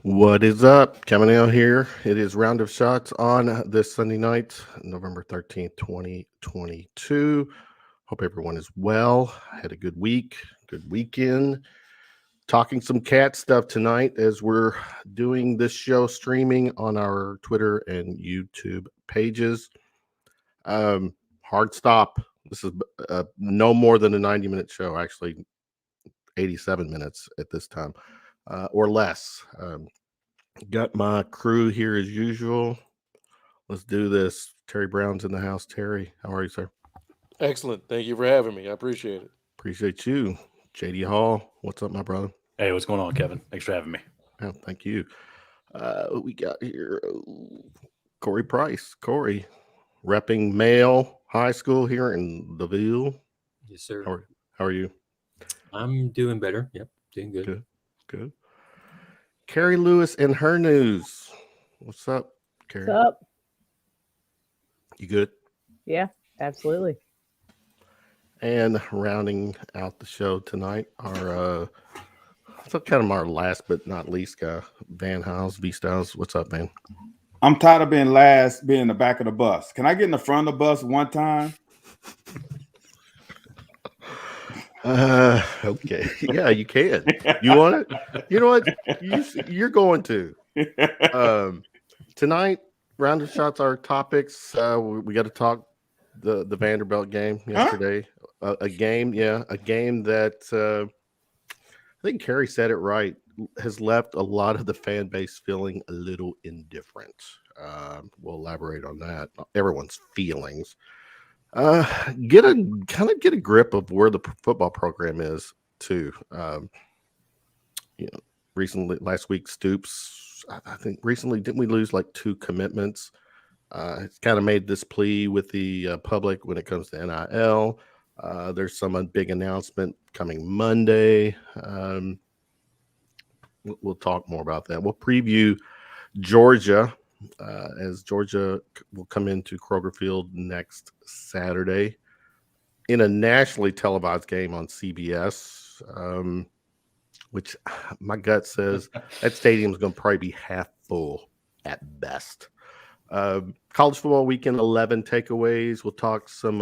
What is up? Coming out here. It is Round of Shots on this Sunday night, November 13th, 2022. Hope everyone is well. Had a good week, good weekend. Talking some cat stuff tonight as we're doing this show streaming on our Twitter and YouTube pages. Hard stop. This is no more than a 90-minute show, actually 87 minutes at this time or less. Got my crew here as usual. Let's do this. Terry Brown's in the house. Terry, how are you, sir? Excellent. Thank you for having me. I appreciate it. Appreciate you. JD Hall, what's up, my brother? Hey, what's going on, Kevin? Thanks for having me. Oh, thank you. We got here Corey Price. Corey, repping male high school here in the Ville. Yes, sir. How are you? I'm doing better. Yep, doing good. Good. Carrie Lewis and her news. What's up, Carrie? What's up? You good? Yeah, absolutely. And rounding out the show tonight, our so kind of our last but not least guy, Van Hiles, V Styles. What's up, man? I'm tired of being last, being in the back of the bus. Can I get in the front of the bus one time? Okay. Yeah, you can. You want it? You know what? You're going to. Tonight, Round of Shots, our topics. We got to talk the Vanderbilt game yesterday. A game that I think Carrie said it right, has left a lot of the fan base feeling a little indifferent. We'll elaborate on that. Everyone's feelings. Get a grip of where the football program is too. Recently, last week, Stoops, I think recently, didn't we lose like 2 commitments? It's kind of made this plea with the public when it comes to NIL. There's some big announcement coming Monday. We'll talk more about that. We'll preview Georgia as Georgia will come into Kroger Field next Saturday in a nationally televised game on CBS, which my gut says that stadium is going to probably be half full at best. College football weekend 11 takeaways. We'll talk some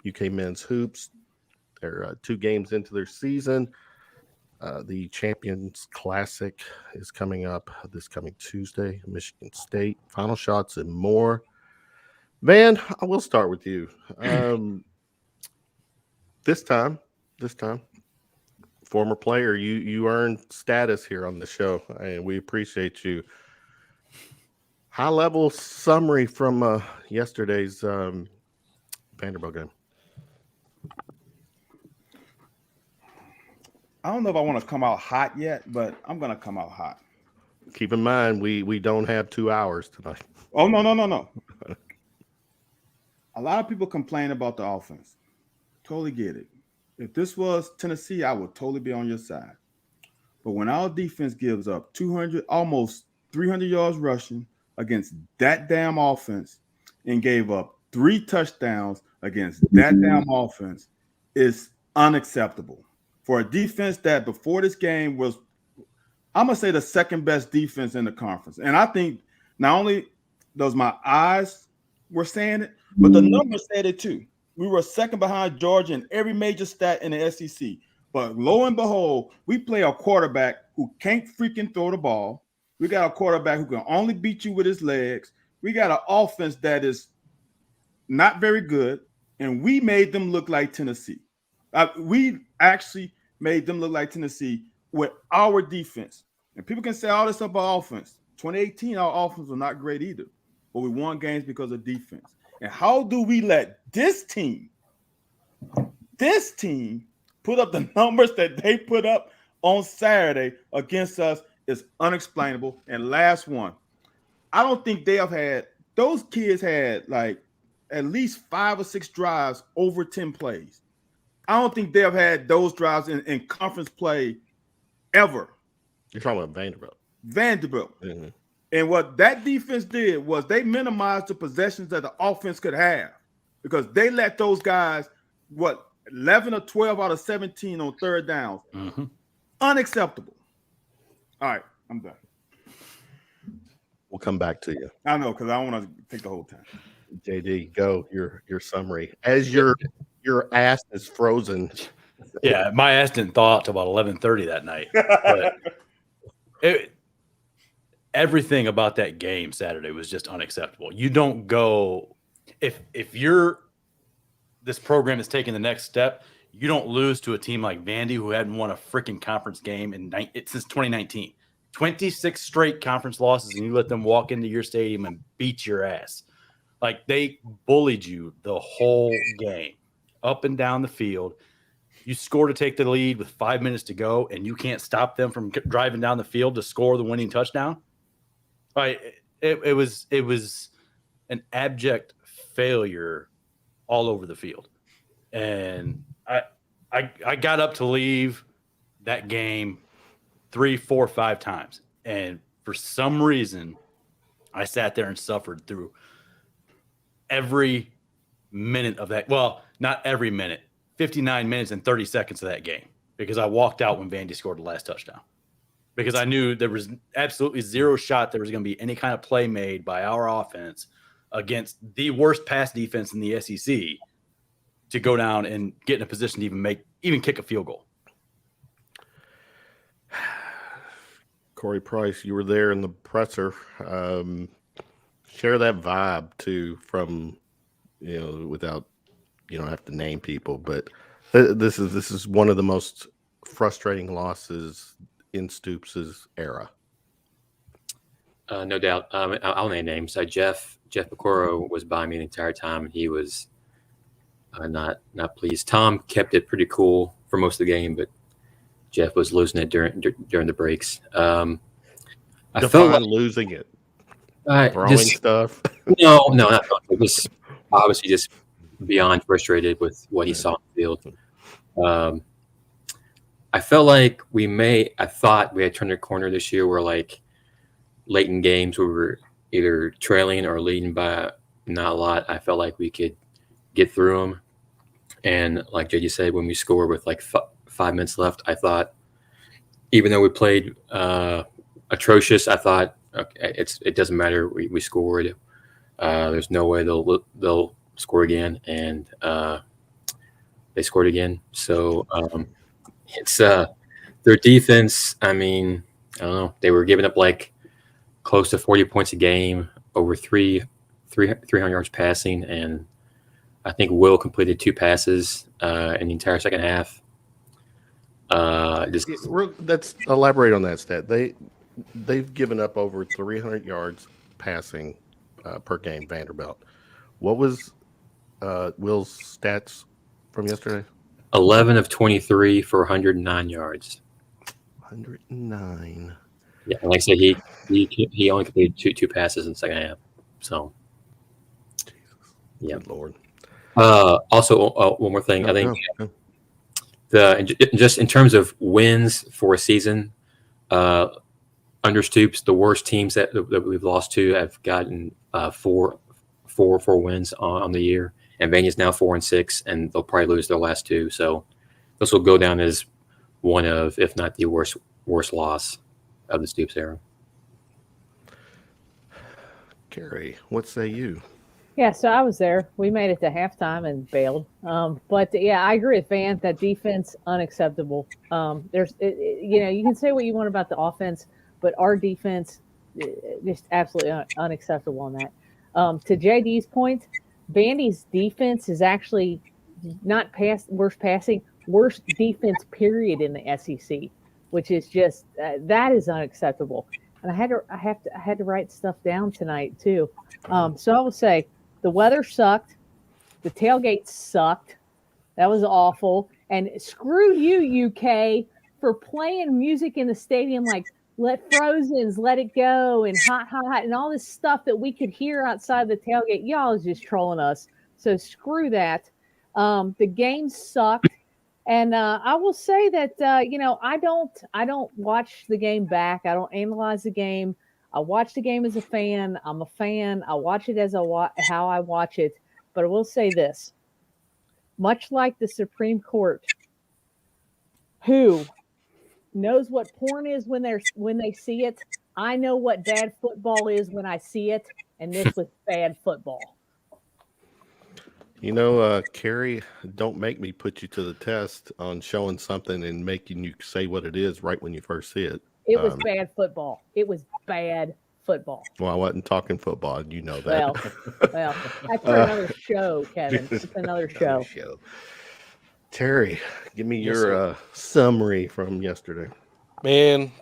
UK men's hoops. They're 2 games into their season. The Champions Classic is coming up this coming Tuesday, Michigan State. Final shots and more. Van, I will start with you. This time, former player, you earned status here on the show, and we appreciate you. High-level summary from yesterday's Vanderbilt game. I don't know if I want to come out hot yet, but I'm going to come out hot. Keep in mind, we don't have 2 hours tonight. Oh, no. A lot of people complain about the offense. Totally get it. If this was Tennessee, I would totally be on your side. But when our defense gives up 200, almost 300 yards rushing against that damn offense and gave up 3 touchdowns against that damn offense, it's unacceptable. For a defense that before this game was, I'm going to say, the second best defense in the conference. And I think not only does my eyes were saying it, but the numbers said it too. We were second behind Georgia in every major stat in the SEC. But lo and behold, we play a quarterback who can't freaking throw the ball. We got a quarterback who can only beat you with his legs. We got an offense that is not very good, and we made them look like Tennessee. We actually made them look like Tennessee with our defense. And people can say all this about offense. 2018, our offense was not great either. But we won games because of defense. And how do we let this team put up the numbers that they put up on Saturday against us is unexplainable. And last one, I don't think they have had – those kids had like at least 5 or 6 drives over 10 plays. I don't think they have had those drives in conference play ever. You're talking about Vanderbilt. Mm-hmm. And what that defense did was they minimized the possessions that the offense could have because they let those guys, 11 or 12 out of 17 on third downs. Mm-hmm. Unacceptable. All right, I'm done. We'll come back to you. I know, because I don't want to take the whole time. JD, go your summary. As your ass is frozen. Yeah, my ass didn't thaw out till about 11:30 that night. But everything about that game Saturday was just unacceptable. You don't go if this program is taking the next step. You don't lose to a team like Vandy, who hadn't won a freaking conference game since 2019. 26 straight conference losses, and you let them walk into your stadium and beat your ass. Like, they bullied you the whole game, up and down the field. You score to take the lead with 5 minutes to go, and you can't stop them from driving down the field to score the winning touchdown. Right? It was an abject failure all over the field. And I got up to leave that game 3, 4, 5 times. And for some reason, I sat there and suffered through every minute of that. Well, not every minute, 59 minutes and 30 seconds of that game, because I walked out when Vandy scored the last touchdown. Because I knew there was absolutely zero shot there was going to be any kind of play made by our offense against the worst pass defense in the SEC to go down and get in a position to even kick a field goal. Corey Price, you were there in the presser. Share that vibe too from, without, you don't have to name people, but this is one of the most frustrating losses in Stoops' era. No doubt. I'll name names. Jeff Pecoro was by me the entire time, and he was not pleased. Tom kept it pretty cool for most of the game, but Jeff was losing it during the breaks. I felt like losing it. Throwing stuff. No, not just obviously just beyond frustrated with what he saw in the field. I felt like I thought we had turned a corner this year where, like, late in games we were either trailing or leading by not a lot. I felt like we could get through them. And like JD said, when we scored with like 5 minutes left, I thought, even though we played atrocious, I thought, okay, it doesn't matter. We scored. There's no way they'll score again, and they scored again. So it's their defense. I mean, I don't know. They were giving up like close to 40 points a game, over 300 yards passing, and I think Will completed 2 passes in the entire second half. Let's elaborate on that stat. They've given up over 300 yards passing per game, Vanderbilt. What was Will's stats from yesterday? 11 of 23 for 109 yards. 109. Yeah, and like I said, he only completed two passes in the second half. So, Jesus. Yeah. Good Lord. Also, one more thing. I think just in terms of wins for a season, under Stoops, the worst teams that we've lost to have gotten four wins on the year, and Vanya's now 4-6, and they'll probably lose their last 2. So this will go down as one of, if not the worst loss of the Stoops era. Carrie, what say you? Yeah, so I was there. We made it to halftime and bailed. But yeah, I agree with Van. That defense, unacceptable. You can say what you want about the offense, but our defense, just absolutely unacceptable on that. To JD's point, Vandy's defense is actually not worst passing, worst defense period in the SEC, which is just that is unacceptable. And I had to write stuff down tonight too. So I will say the weather sucked, the tailgate sucked. That was awful. And screw you, UK, for playing music in the stadium like Let Frozen's Let It Go and Hot and all this stuff that we could hear outside the tailgate. Y'all is just trolling us. So screw that. The game sucked. And I will say that I don't watch the game back. I don't analyze the game. I watch the game as a fan. I'm a fan. I watch it as how I watch it. But I will say this: much like the Supreme Court, who knows what porn is when they see it, I know what bad football is when I see it, and this was bad football. You know, Carrie, don't make me put you to the test on showing something and making you say what it is right when you first see it. It was bad football. It was bad football. Well, I wasn't talking football. You know that. Well, that's for another show, Kevin. It's another show. Terry, give me Yes, your sir. summary from yesterday. Man,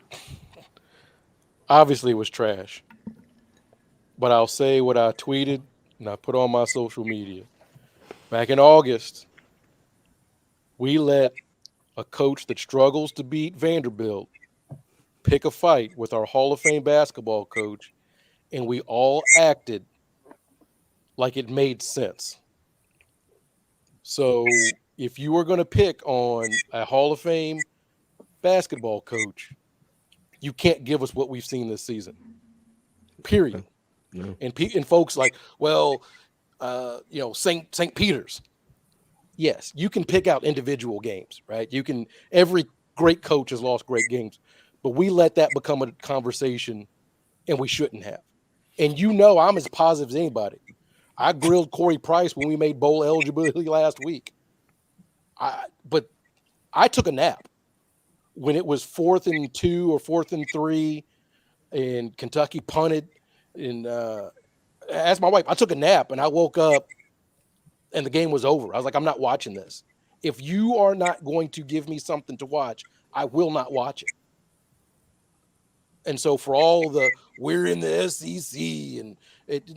obviously it was trash. But I'll say what I tweeted and I put on my social media. Back in August, we let a coach that struggles to beat Vanderbilt pick a fight with our Hall of Fame basketball coach, and we all acted like it made sense. So if you were going to pick on a Hall of Fame basketball coach, you can't give us what we've seen this season. Period. No. And folks like, well, St. Peter's. Yes, you can pick out individual games, right? Every great coach has lost great games, but we let that become a conversation, and we shouldn't have. And I'm as positive as anybody. I grilled Corey Price when we made bowl eligibility last week. But I took a nap when it was 4th and 2 or 4th and 3, and Kentucky punted. And I asked my wife. I took a nap, and I woke up, and the game was over. I was like, I'm not watching this. If you are not going to give me something to watch, I will not watch it. And so for all we're in the SEC and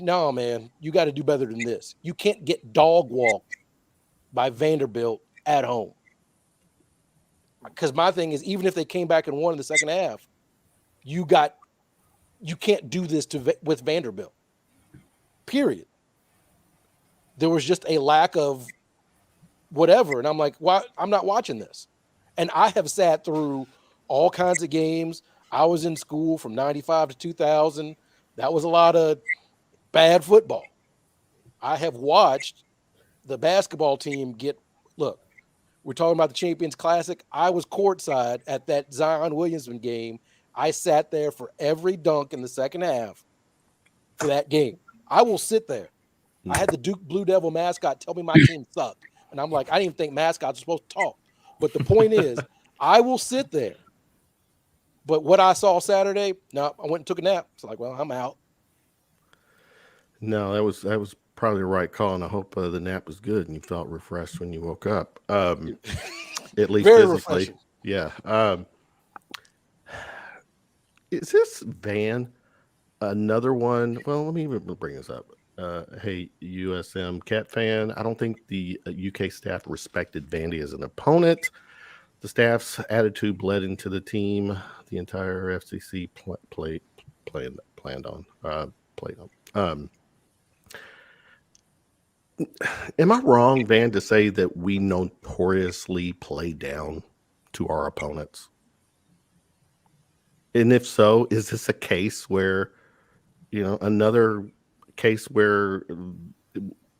no, man, you got to do better than this. You can't get dog walked by Vanderbilt at home. Because my thing is, even if they came back and won in the second half, you can't do this with Vanderbilt. Period. There was just a lack of whatever. And I'm like, why? I'm not watching this. And I have sat through all kinds of games. I was in school from 95 to 2000. That was a lot of bad football. I have watched the basketball team look, we're talking about the Champions Classic. I was courtside at that Zion Williamson game. I sat there for every dunk in the second half for that game. I will sit there. I had the Duke Blue Devil mascot tell me my team sucked. And I'm like, I didn't even think mascots are supposed to talk. But the point is, I will sit there. But what I saw Saturday, no, I went and took a nap. It's like, well, I'm out. No, that was probably the right call, and I hope the nap was good and you felt refreshed when you woke up. At least Very physically. refreshing. Yeah. Is this Van another one? Well, let me even bring this up. Hey, USM Cat fan, I don't think the UK staff respected Vandy as an opponent. The staff's attitude bled into the team. The entire FCC planned on. Am I wrong, Van, to say that we notoriously play down to our opponents? And if so, is this a case where, another case where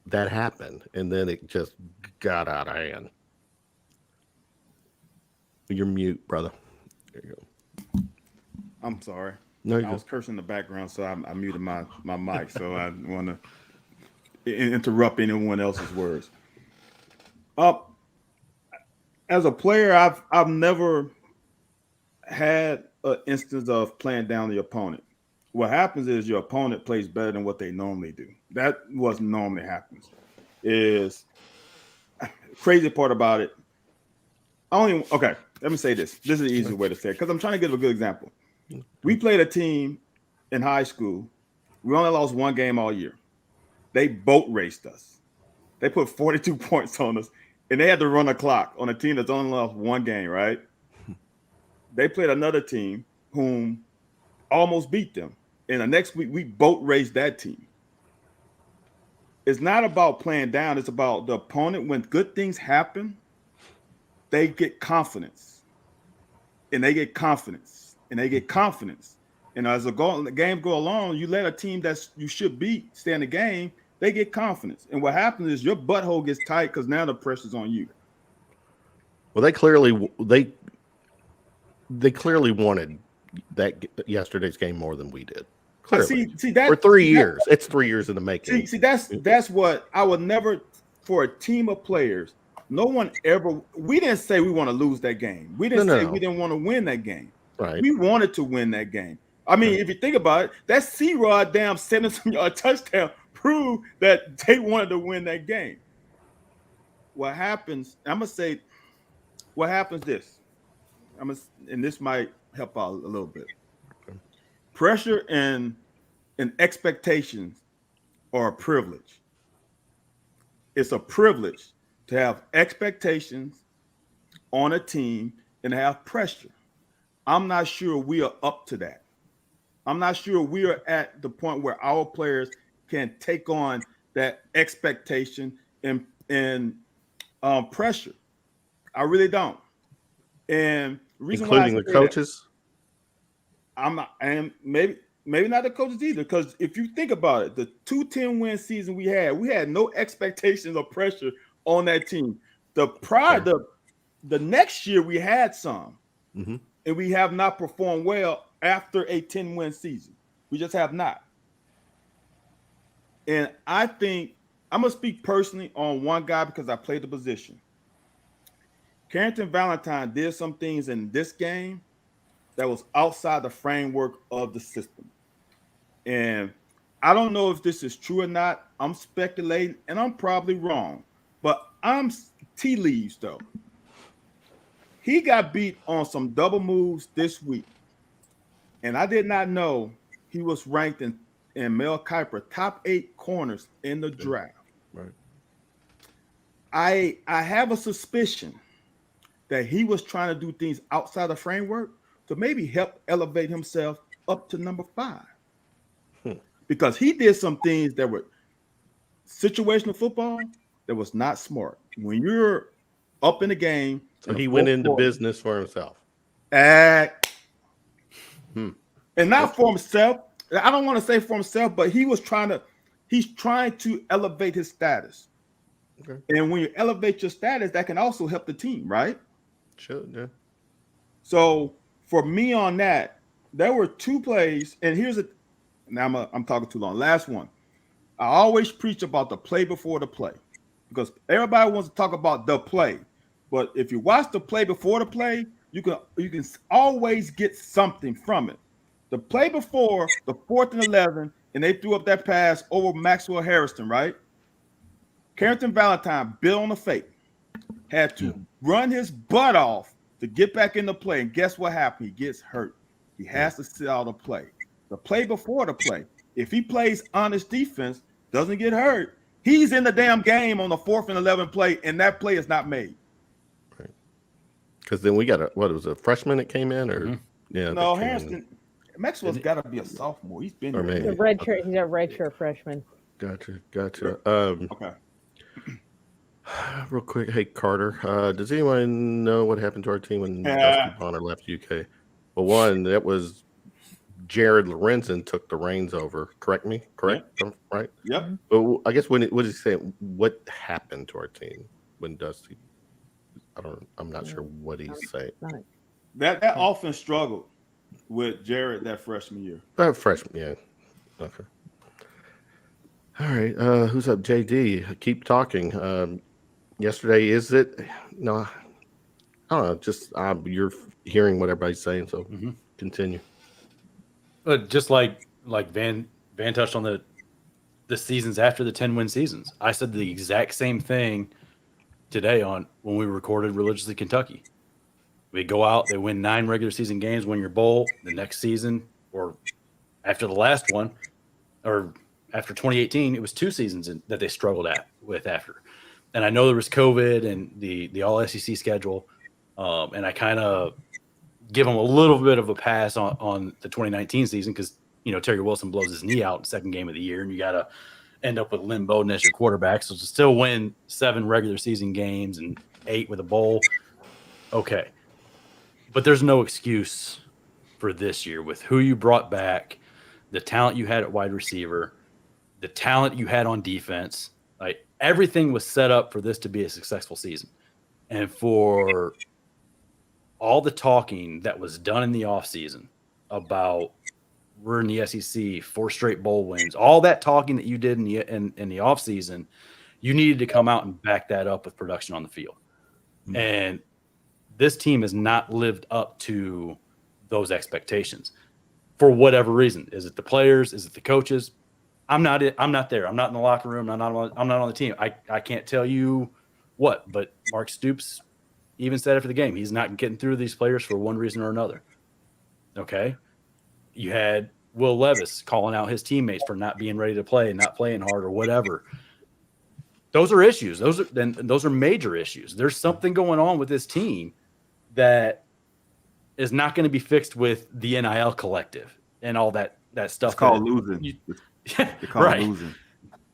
that happened and then it just got out of hand? You're mute, brother. There you go. I'm sorry. No, I was cursing in the background, so I muted my mic. So I want to interrupt anyone else's words. As a player, I've never had an instance of playing down the opponent. What happens is your opponent plays better than what they normally do. That what normally happens. Is crazy part about it. Okay, let me say this. This is the easiest way to say it because I'm trying to give a good example. We played a team in high school. We only lost one game all year. They boat raced us. They put 42 points on us, and they had to run a clock on a team that's only lost one game, right? They played another team whom almost beat them. And the next week, we boat raced that team. It's not about playing down. It's about the opponent. When good things happen, they get confidence. And they get confidence. And they get confidence. And as the game go along, you let a team that you should beat stay in the game, they get confidence. And what happens is your butthole gets tight because now the pressure's on you. Well, they clearly wanted yesterday's game more than we did. I Clearly. see that For 3 years. It's 3 years in the making. See, that's what I would never, for a team of players. No one ever. We didn't say we want to lose that game. We didn't say we didn't want to win that game. Right. We wanted to win that game. I mean, if you think about it, that C-Rod damn 70-yard touchdown proved that they wanted to win that game. What happens? I'm gonna say, what happens? And this might help out a little bit. Pressure and expectations are a privilege. It's a privilege to have expectations on a team and have pressure. I'm not sure we are up to that. I'm not sure we are at the point where our players can take on that expectation and pressure. I really don't. And reason including why the coaches. I'm not, and maybe not the coaches either. Because if you think about it, the 2 10-win season we had no expectations or pressure on that team. The next year we had some, and we have not performed well after a 10-win season. We just have not. And I think I'm gonna speak personally on one guy because I played the position. Carrington Valentine did some things in this game that was outside the framework of the system. And I don't know if this is true or not. I'm speculating, and I'm probably wrong. But I'm tea leaves, though. He got beat on some double moves this week. And I did not know he was ranked in Mel Kiper top 8 corners in the draft. Right. I have a suspicion that he was trying to do things outside the framework to maybe help elevate himself up to number 5. Because he did some things that were situational football that was not smart. When you're up in the game. So he went into business for himself. And not for himself. I don't want to say for himself, but he's trying to elevate his status. Okay. And when you elevate your status, that can also help the team, right? Sure, yeah. So for me on that, there were 2 plays, and now I'm talking too long. Last one. I always preach about the play before the play because everybody wants to talk about the play. But if you watch the play before the play, you can always get something from it. The play before the 4th and 11, and they threw up that pass over Maxwell Harrison, right? Carrington Valentine, built on the fake, had to run his butt off to get back in the play. And guess what happened? He gets hurt. He has to sit out the play. The play before the play, if he plays honest defense, doesn't get hurt, he's in the damn game on the 4th and 11 play, and that play is not made. Right. Because then we got a freshman that came in, or no, Harrison. Maxwell's got to be a sophomore. He's been here. He's a redshirt freshman. Gotcha. Okay. Real quick, hey Carter, does anyone know what happened to our team when Dusty Bonner left UK? Well, one, that was Jared Lorenzen took the reins over. Correct me? Correct? Yep. Right? Yep. But I guess what did he say? What happened to our team when Dusty? I'm not sure what he's saying. That offense struggled with Jared that freshman year. Freshman, yeah. Okay. All right. Who's up? JD. Keep talking. Yesterday, is it? No, I don't know. Just you're hearing what everybody's saying, so continue. But just like Van touched on the seasons after the 10-win seasons, I said the exact same thing today on when we recorded Religiously Kentucky. We go out, they win 9 regular season games, win your bowl. The next season, or after the last one, or after 2018, it was 2 seasons that they struggled with after. And I know there was COVID and the all SEC schedule, and I kind of give them a little bit of a pass on the 2019 season because Terry Wilson blows his knee out in the 2nd game of the year, and you got to end up with Lynn Bowden as your quarterback. So to still win 7 regular season games and 8 with a bowl, okay. But there's no excuse for this year with who you brought back, the talent you had at wide receiver, the talent you had on defense. Like everything was set up for this to be a successful season. And for all the talking that was done in the offseason about we're in the SEC, 4 straight bowl wins, all that talking that you did in the offseason, you needed to come out and back that up with production on the field. Mm-hmm. And this team has not lived up to those expectations for whatever reason. Is it the players? Is it the coaches? I'm not there. I'm not in the locker room. I'm not on the team. I can't tell you what, but Mark Stoops even said after the game, he's not getting through these players for one reason or another. Okay. You had Will Levis calling out his teammates for not being ready to play and not playing hard or whatever. Those are issues. Those are major issues. There's something going on with this team that is not going to be fixed with the NIL collective and all that stuff. It's called losing. They call right. it losing.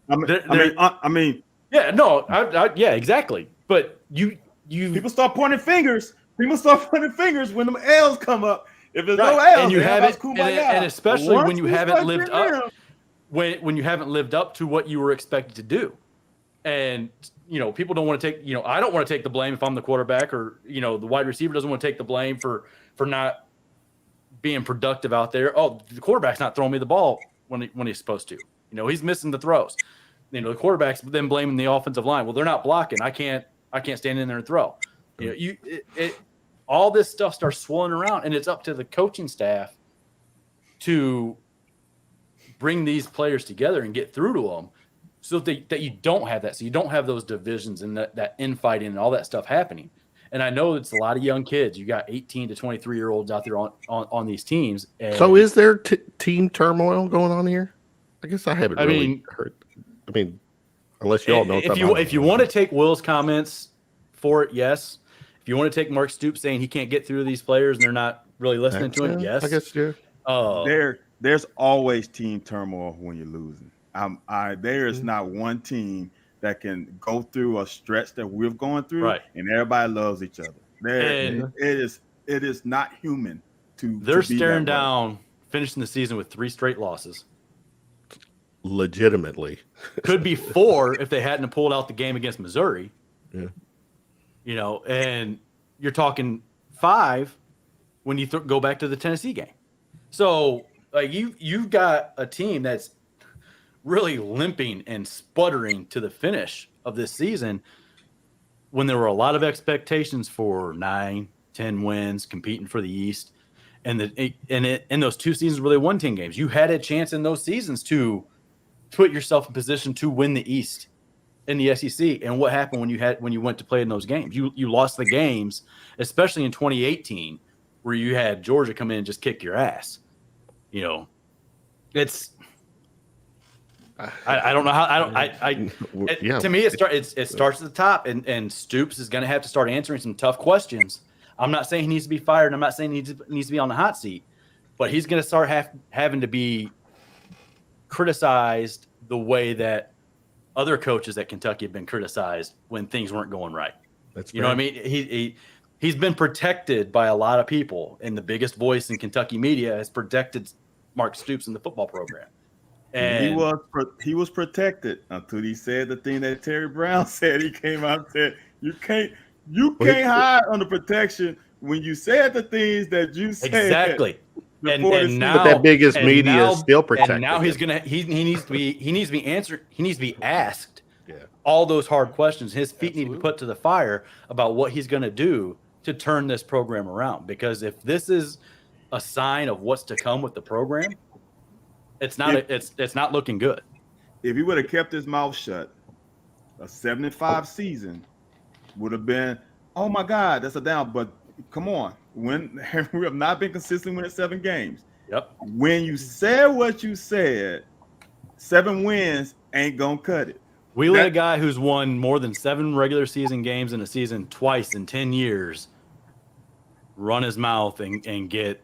I mean, yeah, no, yeah, exactly. But you people start pointing fingers. People start pointing fingers when them L's come up. If there's right. no L's, and you haven't, and especially when you haven't lived up, when you haven't lived up to what you were expected to do. And, people don't want to take, I don't want to take the blame if I'm the quarterback, or, the wide receiver doesn't want to take the blame for not being productive out there. Oh, the quarterback's not throwing me the ball when he's supposed to. He's missing the throws. The quarterback's then blaming the offensive line. Well, they're not blocking. I can't stand in there and throw. All this stuff starts swirling around, and it's up to the coaching staff to bring these players together and get through to them, so that you don't have that. So you don't have those divisions and that infighting and all that stuff happening. And I know it's a lot of young kids. You got 18 to 23-year-olds out there on these teams. And so is there team turmoil going on here? I guess I haven't really heard. I mean, unless you all know. If you want to take Will's comments for it, yes. If you want to take Mark Stoops saying he can't get through these players and they're not really listening to him, yes. I guess, yeah. There's always team turmoil when you're losing. There is not one team that can go through a stretch that we've gone through, right, and everybody loves each other. It is not human to. They're staring down finishing the season with 3 straight losses. Legitimately, could be 4 if they hadn't pulled out the game against Missouri. Yeah, and you're talking 5 when you go back to the Tennessee game. So you've got a team that's really limping and sputtering to the finish of this season, when there were a lot of expectations for 9, 10 wins, competing for the East, and in those 2 seasons where they won 10 games, you had a chance in those seasons to put yourself in position to win the East in the SEC. And what happened when you went to play in those games? You lost the games, especially in 2018, where you had Georgia come in and just kick your ass. It's. I don't know how. To me, it starts at the top, and Stoops is going to have to start answering some tough questions. I'm not saying he needs to be fired. And I'm not saying he needs to be on the hot seat, but he's going to start having to be criticized the way that other coaches at Kentucky have been criticized when things weren't going right. That's what I mean. He's been protected by a lot of people, and the biggest voice in Kentucky media has protected Mark Stoops in the football program. And he was protected until he said the thing that Terry Brown said. He came out and said, you can't hide under protection when you said the things that you said. Exactly. And now, but that biggest media is still protected. And now he needs to be answered. He needs to be asked all those hard questions. His feet need to be put to the fire about what he's going to do to turn this program around. Because if this is a sign of what's to come with the program, it's not looking good. If he would have kept his mouth shut, a 75 season would have been, oh my God, that's a down. But come on, when we have not been consistent winning 7 games. Yep. When you said what you said, 7 wins ain't gonna cut it. We let a guy who's won more than 7 regular season games in a season twice in 10 years run his mouth and get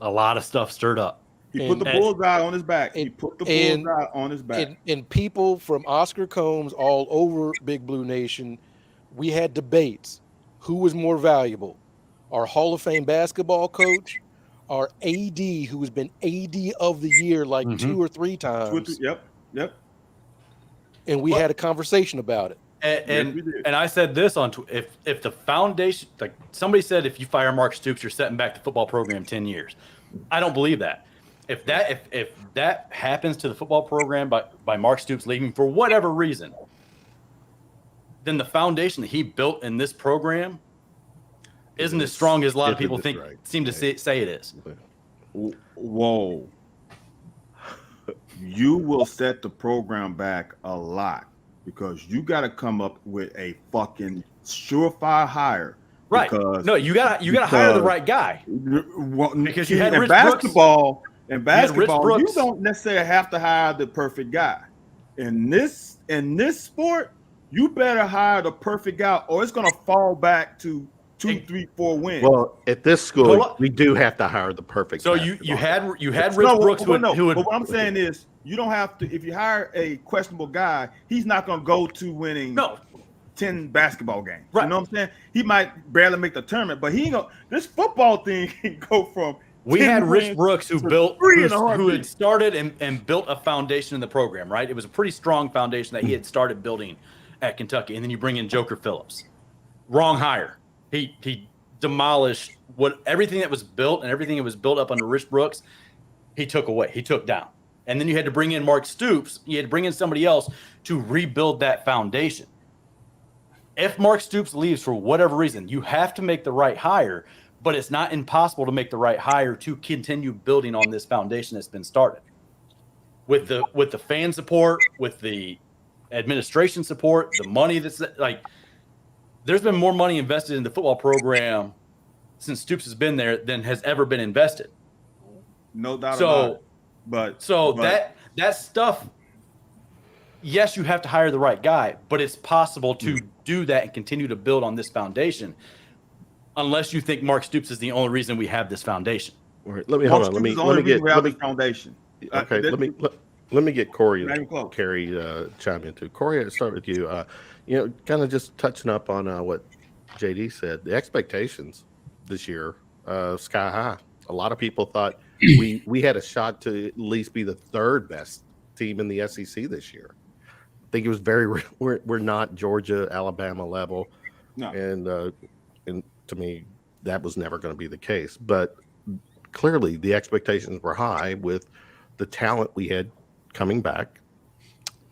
a lot of stuff stirred up. He put the bullseye on his back. He put the bullseye on his back. And people from Oscar Combs all over Big Blue Nation, we had debates. Who was more valuable? Our Hall of Fame basketball coach, our AD, who has been AD of the year 2 or 3 times. Yep. And we had a conversation about it. And I said this on if the foundation, like somebody said, if you fire Mark Stoops, you're setting back the football program 10 years. I don't believe that. If that happens to the football program by Mark Stoops leaving for whatever reason, then the foundation that he built in this program isn't as strong as a lot of people seem to say it is. Whoa. You will set the program back a lot because you got to come up with a fucking surefire hire. Right. No, you got to hire the right guy. Because you had in basketball, you don't necessarily have to hire the perfect guy. In this sport, you better hire the perfect guy, or it's going to fall back to 2, 3, 4 wins. Well, at this school, we do have to hire the perfect. So you had Rich Brooks who would. But what I'm saying is, you don't have to. If you hire a questionable guy, he's not going to go to winning 10 basketball games. Right. You know what I'm saying? He might barely make the tournament, but he ain't gonna. This football thing can go from. We had Rich Brooks who had started and built a foundation in the program. Right, it was a pretty strong foundation that he had started building at Kentucky, and then you bring in Joker Phillips. Wrong hire. He demolished everything that was built and everything that was built up under Rich Brooks. He took away. He took down. And then you had to bring in Mark Stoops. You had to bring in somebody else to rebuild that foundation. If Mark Stoops leaves for whatever reason, you have to make the right hire, but it's not impossible to make the right hire to continue building on this foundation that's been started. With the fan support, with the administration support, the money that's like, there's been more money invested in the football program since Stoops has been there than has ever been invested. No doubt about it. But that stuff, yes, you have to hire the right guy, but it's possible to do that and continue to build on this foundation, unless you think Mark Stoops is the only reason we have this foundation. Let me get foundation. Okay, let me get Corey and Carrie chime in too. Corey, I'll start with you. Kind of just touching up on what JD said. The expectations this year, sky high. A lot of people thought we had a shot to at least be the third best team in the SEC this year. I think it was we're not Georgia, Alabama level, no. And to me that was never going to be the case. But clearly the expectations were high with the talent we had coming back.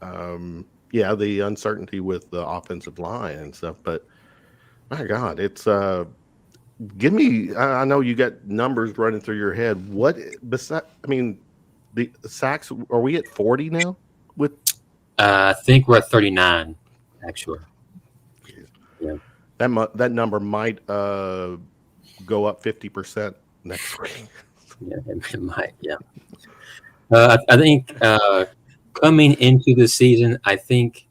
The uncertainty with the offensive line and stuff, but my God, it's give me. I know you got numbers running through your head. What besides? I mean, the sacks. Are we at 40 now? With I think we're at 39, actually. Yeah, that number might go up 50% next week. Yeah, it might. Yeah, I think coming into the season, I think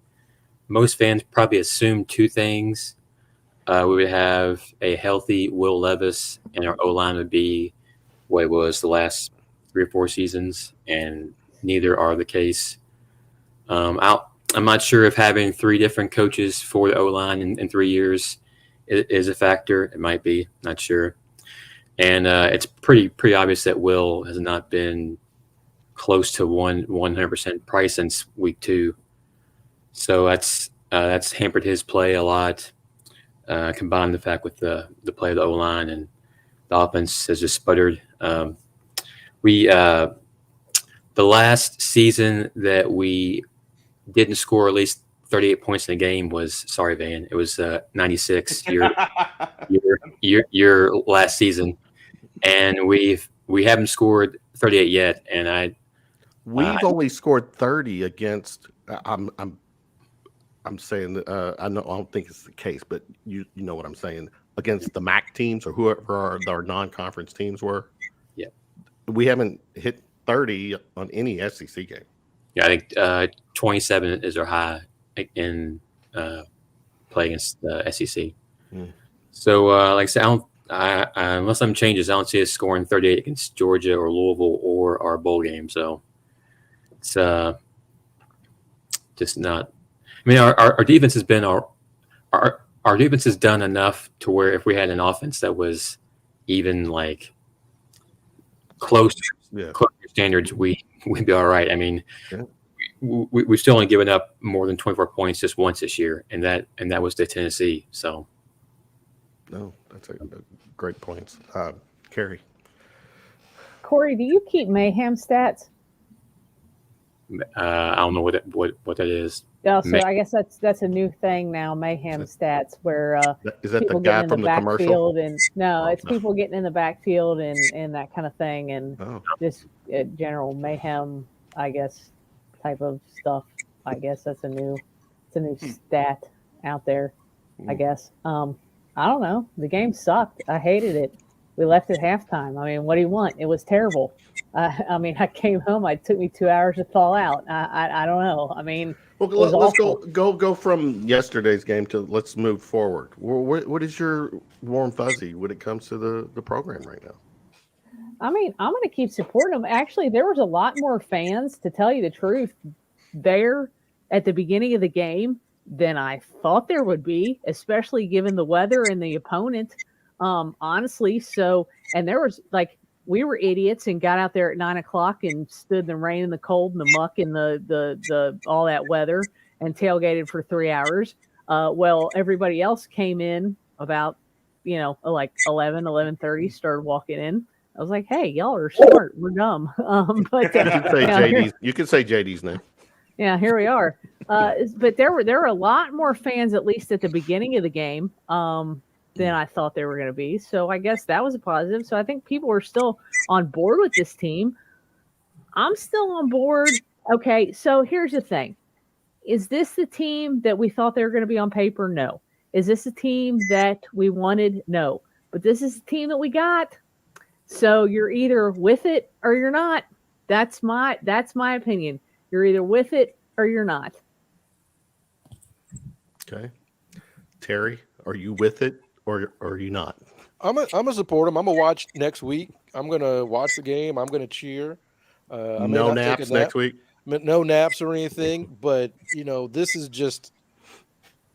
most fans probably assumed two things. We would have a healthy Will Levis, and our O-line would be what it was the last 3 or 4 seasons, and neither are the case. I'm not sure if having 3 different coaches for the O-line in 3 years is a factor. It might be, not sure. And it's pretty obvious that Will has not been close to 100% price since week 2. So that's hampered his play a lot. Combined the fact with the play of the O-line, and the offense has just sputtered. The last season that we didn't score at least 38 points in a game was, sorry, Van, it was 96 your last season, and we haven't scored 38 yet. And we've only scored 30 against. I'm saying I don't think it's the case, but you know what I'm saying, against the MAC teams or whoever our non-conference teams were. Yeah, we haven't hit 30 on any SEC game. Yeah, I think 27 is our high in play against the SEC. So, like I said, unless something changes, I don't see us scoring 38 against Georgia or Louisville or our bowl game. So it's just not. I mean, our defense has been our defense has done enough to where if we had an offense that was even like close to standards, we'd be all right. I mean, we've still only given up more than 24 points just once this year, and that was to Tennessee. So, No, that's a great point. Carrie. Corey, do you keep mayhem stats? I don't know what that is. Oh, so I guess that's a new thing now, mayhem stats, where Is that the people guy getting in from the the commercial? backfield and it's people getting in the backfield and that kind of thing, and just general mayhem, I guess, type of stuff. I guess it's a new stat out there. I guess. I don't know. The game sucked. I hated it. We left at halftime. I mean, what do you want? It was terrible. I mean, I came home. It took me 2 hours to thaw out. I don't know. I mean, Well, it was let's awful. go from yesterday's game to let's move forward. What is your warm fuzzy when it comes to the program right now? I mean, I'm going to keep supporting them. Actually, there was a lot more fans, to tell you the truth, there at the beginning of the game than I thought there would be, especially given the weather and the opponent. Honestly, so, and there was like, we were idiots and got out there at 9:00 and stood in the rain and the cold and the muck and the all that weather and tailgated for 3 hours. Well, everybody else came in about, like 11:30, started walking in. I was like, hey, y'all are smart. We're dumb. But you can say JD's name. Yeah, here we are. But there were a lot more fans, at least at the beginning of the game, than I thought they were going to be. So I guess that was a positive. So I think people are still on board with this team. I'm still on board. Okay, so here's the thing. Is this the team that we thought they were going to be on paper? No. Is this a team that we wanted? No. But this is the team that we got. So you're either with it or you're not. That's my opinion. You're either with it or you're not. Okay. Terry, are you with it or are you not? I'm a support him. I'm gonna watch next week. I'm gonna watch the game. I'm gonna cheer. No naps next week. No naps or anything. But this is just,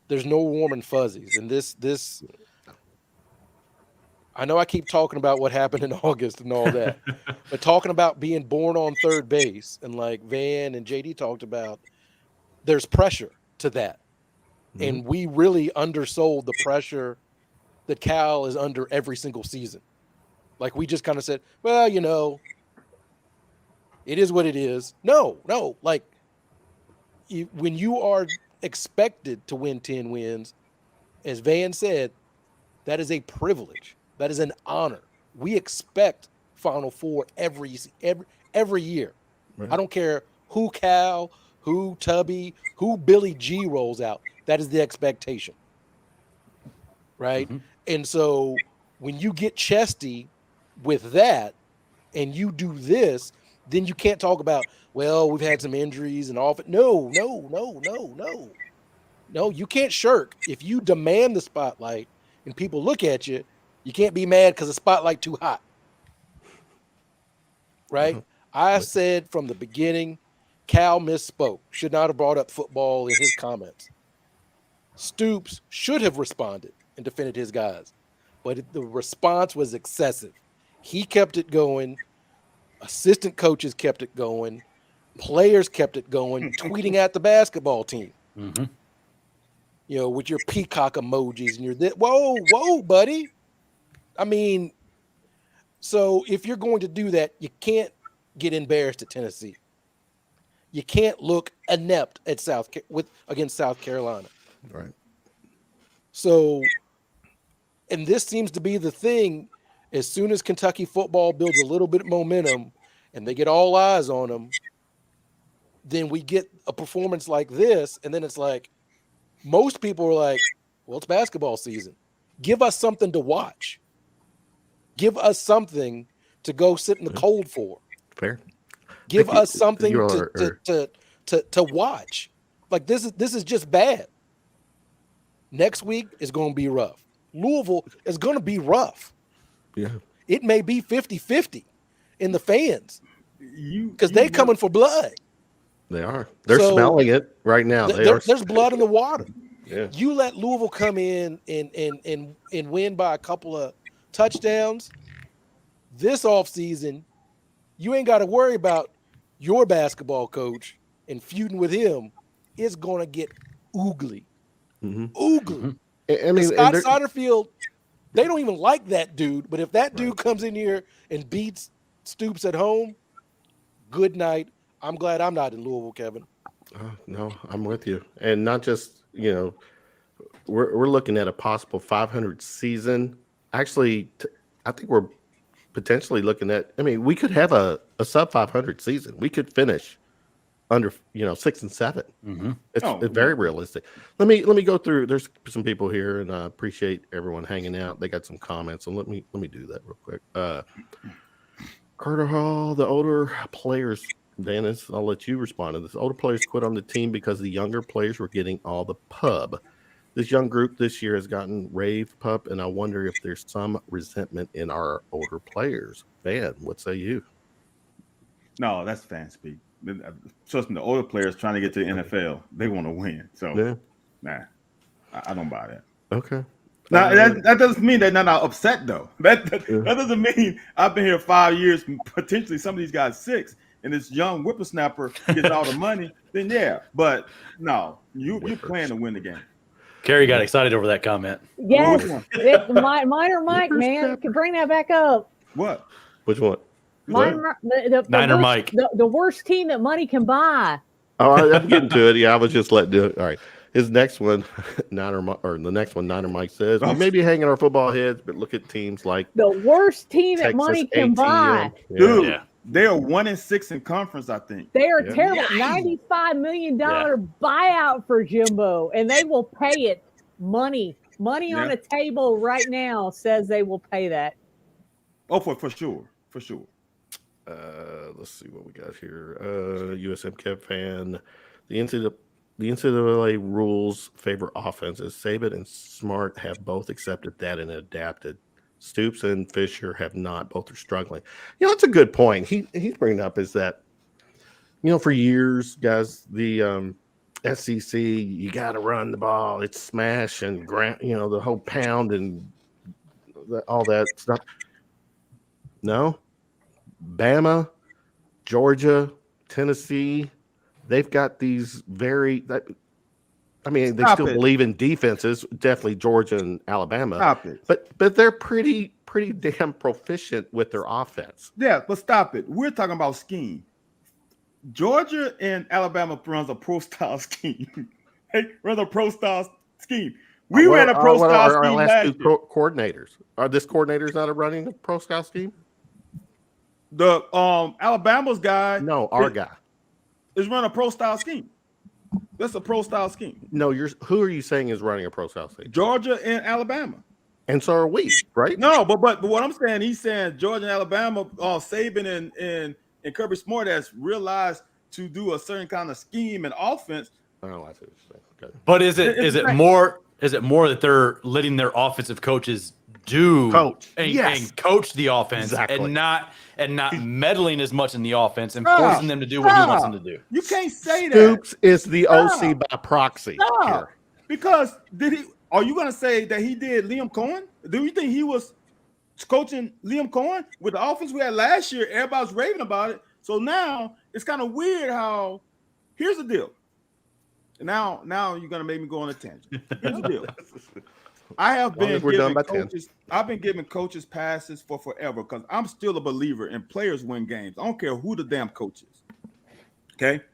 there's no warm and fuzzies. And this. I know I keep talking about what happened in August and all that, but talking about being born on third base and like Van and JD talked about, there's pressure to that. Mm-hmm. And we really undersold the pressure that Cal is under every single season. Like we just kind of said, well, it is what it is. No. Like when you are expected to win 10 wins, as Van said, that is a privilege. That is an honor. We expect Final Four every year. Right. I don't care who Cal, who Tubby, who Billy G rolls out. That is the expectation. Right? Mm-hmm. And so when you get chesty with that and you do this, then you can't talk about, well, we've had some injuries and all. No. No, you can't shirk. If you demand the spotlight and people look at you, you can't be mad because the spotlight too hot. Right? Mm-hmm. I said from the beginning, Cal misspoke. Should not have brought up football in his comments. Stoops should have responded and defended his guys. But the response was excessive. He kept it going. Assistant coaches kept it going. Players kept it going, tweeting at the basketball team. Mm-hmm. With your peacock emojis and your whoa, buddy. I mean, so if you're going to do that, you can't get embarrassed at Tennessee. You can't look inept at against South Carolina. Right. So, and this seems to be the thing. As soon as Kentucky football builds a little bit of momentum and they get all eyes on them, then we get a performance like this. And then it's like, most people are like, well, it's basketball season. Give us something to watch. Give us something to go sit in the cold for. Fair. Give us something to watch. Like this is just bad. Next week is going to be rough. Louisville is going to be rough. Yeah. It may be 50-50 in the fans because they're coming for blood. They are. They're smelling it right now. There's blood in the water. Yeah. You let Louisville come in and win by a couple of touchdowns this offseason, you ain't got to worry about your basketball coach and feuding with him, it's going to get oogly. Mm-hmm. Oogly. I mean, Scott Satterfield, they don't even like that dude. But if that dude comes in here and beats Stoops at home, good night. I'm glad I'm not in Louisville, Kevin. No, I'm with you. And not just, we're looking at a possible 500 season. Actually, I think we're potentially looking at, we could have a sub 500 season. We could finish under 6 and 7. Mm-hmm. It's very realistic. Let me go through. There's some people here, and I appreciate everyone hanging out. They got some comments, and let me do that real quick. Carter Hall, the older players. Dennis, I'll let you respond to this. Older players quit on the team because the younger players were getting all the pub. This young group this year has gotten rave pup, and I wonder if there's some resentment in our older players. Van, what say you? No, that's fan speak. Trust me, the older players trying to get to the NFL, they want to win. So, nah, I don't buy that. Okay. Now that doesn't mean they're not upset though. That doesn't mean I've been here 5 years, potentially some of these guys 6, and this young whippersnapper gets all the money. Then yeah, but no, you're playing to win the game. Carrie got excited over that comment. Yes, Minor Mike, man, can bring that back up. What? Which one? Niner Mike. The worst team that money can buy. Oh, I'm getting to it. Yeah, I was just letting do it. All right. His next one, Niner Mike says, we may be hanging our football heads, but look at teams like the worst team Texas that money can buy. Dude, they are 1-6 in conference, I think. They are terrible. $95 million buyout for Jimbo, and they will pay it. Money on the table right now says they will pay that. Oh, for sure. Let's see what we got here. USM Kev fan. The NCAA rules favor offense, as Saban and Smart have both accepted that and adapted. Stoops and Fisher have not. Both are struggling. That's a good point. He's bringing up is that, for years, guys, the SEC, you got to run the ball. It's smash and ground, the whole pound and all that stuff. No. Bama, Georgia, Tennessee, they've got these they still believe in defenses, definitely Georgia and Alabama. Stop it. But they're pretty damn proficient with their offense. Yeah, but stop it. We're talking about scheme. Georgia and Alabama runs a pro-style scheme. We ran a pro-style scheme last year. Coordinators. Are this coordinators not running a pro-style scheme? The Alabama's guy. No, our guy is running a pro-style scheme. That's a pro-style scheme. No, who are you saying is running a pro-style scheme? Georgia and Alabama. And so are we, right? No, but what I'm saying, he's saying Georgia and Alabama, Saban and Kirby Smart has realized to do a certain kind of scheme and offense. Oh, I see what you're saying. Okay. But is it more that they're letting their offensive coaches coach the offense and not meddling as much in the offense and forcing them to do what he wants them to do? You can't say that. Stoops is the OC by proxy. Here. Because are you going to say that he did Liam Cohen? Do you think he was coaching Liam Cohen with the offense we had last year? Everybody's raving about it. So now it's kind of weird how here's the deal. Now you're going to make me go on a tangent. Here's the deal. I've been giving coaches passes for forever because I'm still a believer in players win games. I don't care who the damn coach is. Okay?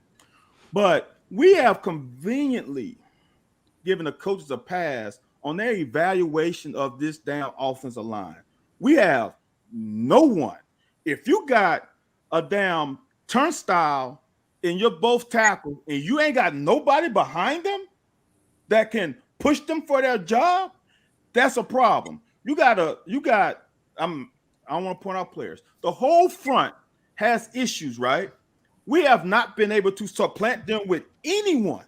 But we have conveniently given the coaches a pass on their evaluation of this damn offensive line. We have no one. If you got a damn turnstile in your both tackle and you ain't got nobody behind them that can push them for their job, that's a problem. I don't want to point out players. The whole front has issues, right? We have not been able to supplant them with anyone.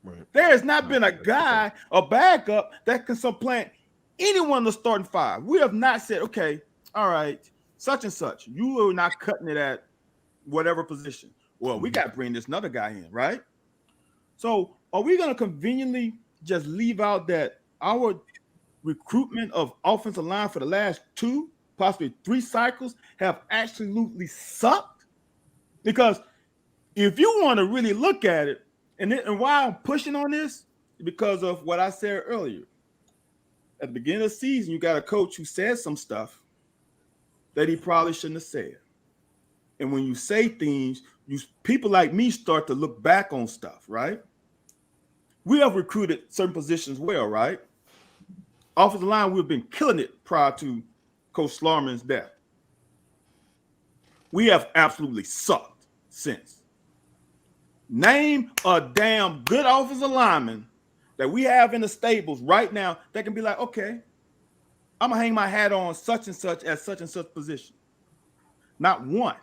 Right. There has not been a guy, a backup that can supplant anyone in the starting 5. We have not said, okay, all right, such and such. You are not cutting it at whatever position. Well, we got to bring this another guy in, right? So are we going to conveniently just leave out that our recruitment of offensive line for the last 2, possibly 3 cycles have absolutely sucked? Because if you want to really look at it, and why I'm pushing on this, because of what I said earlier. At the beginning of the season, you got a coach who said some stuff that he probably shouldn't have said. And when you say things, people like me start to look back on stuff, right? We have recruited certain positions well, right? Offensive line, we've been killing it prior to Coach Slarman's death. We have absolutely sucked since. Name a damn good offensive lineman that we have in the stables right now that can be like, okay, I'm gonna hang my hat on such and such at such and such position. Not one.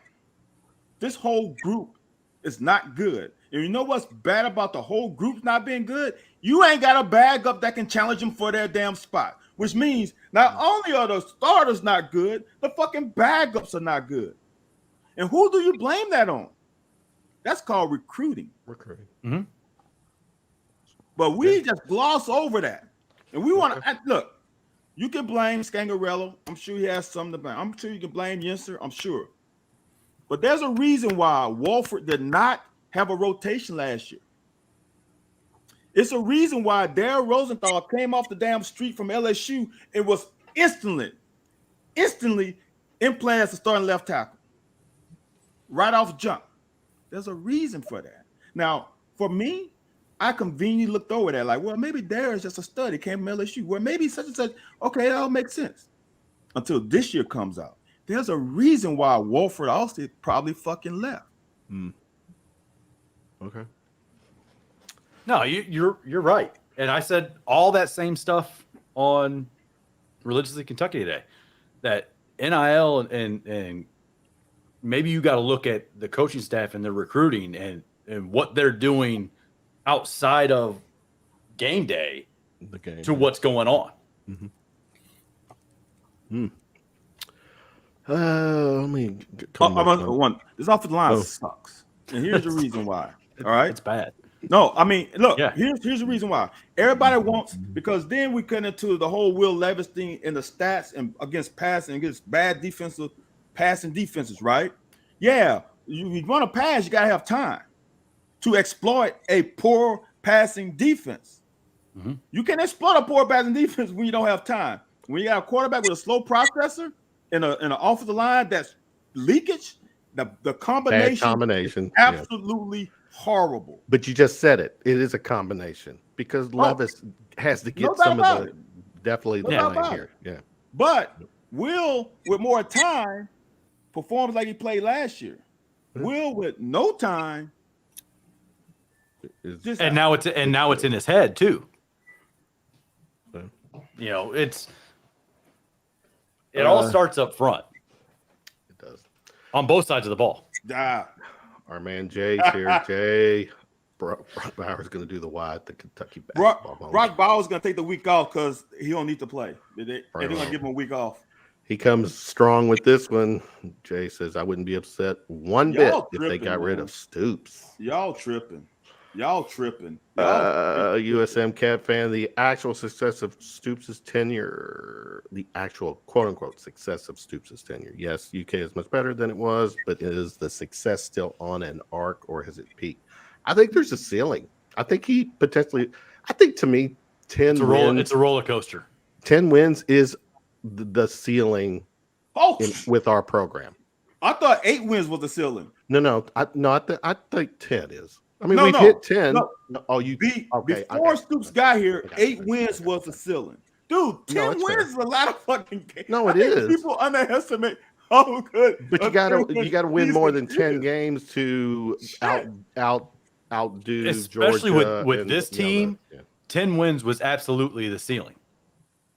This whole group is not good. And you know what's bad about the whole group not being good? You ain't got a bag up that can challenge them for their damn spot, which means not only are the starters not good, the fucking bag-ups are not good. And who do you blame that on? That's called recruiting. Mm-hmm. But we just gloss over that. And we want to look, you can blame Scangarello. I'm sure he has something to blame. I'm sure you can blame Yenser. I'm sure. But there's a reason why Wolford did not have a rotation last year. It's a reason why Darryl Rosenthal came off the damn street from LSU and was instantly implanted as a starting left tackle. Right off jump. There's a reason for that. Now, for me, I conveniently looked over that like, well, maybe Daryl's just a stud. He came from LSU. Well, maybe such and such. Okay, that'll make sense. Until this year comes out. There's a reason why Wolford Austin probably fucking left. Okay. No, you're right. And I said all that same stuff on Religiously Kentucky today. That NIL and maybe you got to look at the coaching staff and the recruiting and what they're doing outside of game day to what's going on. Let me this offensive line sucks. And here's the reason why. All right. It's bad. No, I mean, look, Yeah. here's the reason why. Everybody wants, because then we get into the whole Will Levis thing in the stats and against passing, against bad defensive passing defenses, right? Yeah, you want to pass, you got to have time to exploit a poor passing defense. Mm-hmm. You can exploit a poor passing defense when you don't have time. When you got a quarterback with a slow processor and an offensive line that's leakage, the combination is absolutely horrible. But you just said it. It is a combination because Levis has to get some of the definitely here. Yeah. But Will, with more time, performs like he played last year. Will, with no time, and now it's in his head too. You know, it all starts up front. It does on both sides of the ball. Our man Jay's here. Jay, Brock Bowers going to do the Y at the Kentucky basketball. Brock Bowers going to take the week off because he don't need to play. They're going to give him a week off. He comes strong with this one. Jay says, I wouldn't be upset one bit if they got rid of Stoops. Y'all tripping. USM Cat fan, the actual success of Stoops' tenure, the actual quote-unquote success of Stoops' tenure. Yes, UK is much better than it was, but is the success still on an arc or has it peaked? I think there's a ceiling. I think to me, 10 wins. It's a roller coaster. 10 wins is the ceiling with our program. I thought 8 wins was the ceiling. No, I think 10 is. I mean, we've hit 10. Before Stoops got here, 8 wins was the ceiling. Dude, 10 wins is a lot of fucking games. No, it is. People underestimate how good. But you gotta win more than 10 games to outdo especially Georgia with this team. 10 wins was absolutely the ceiling.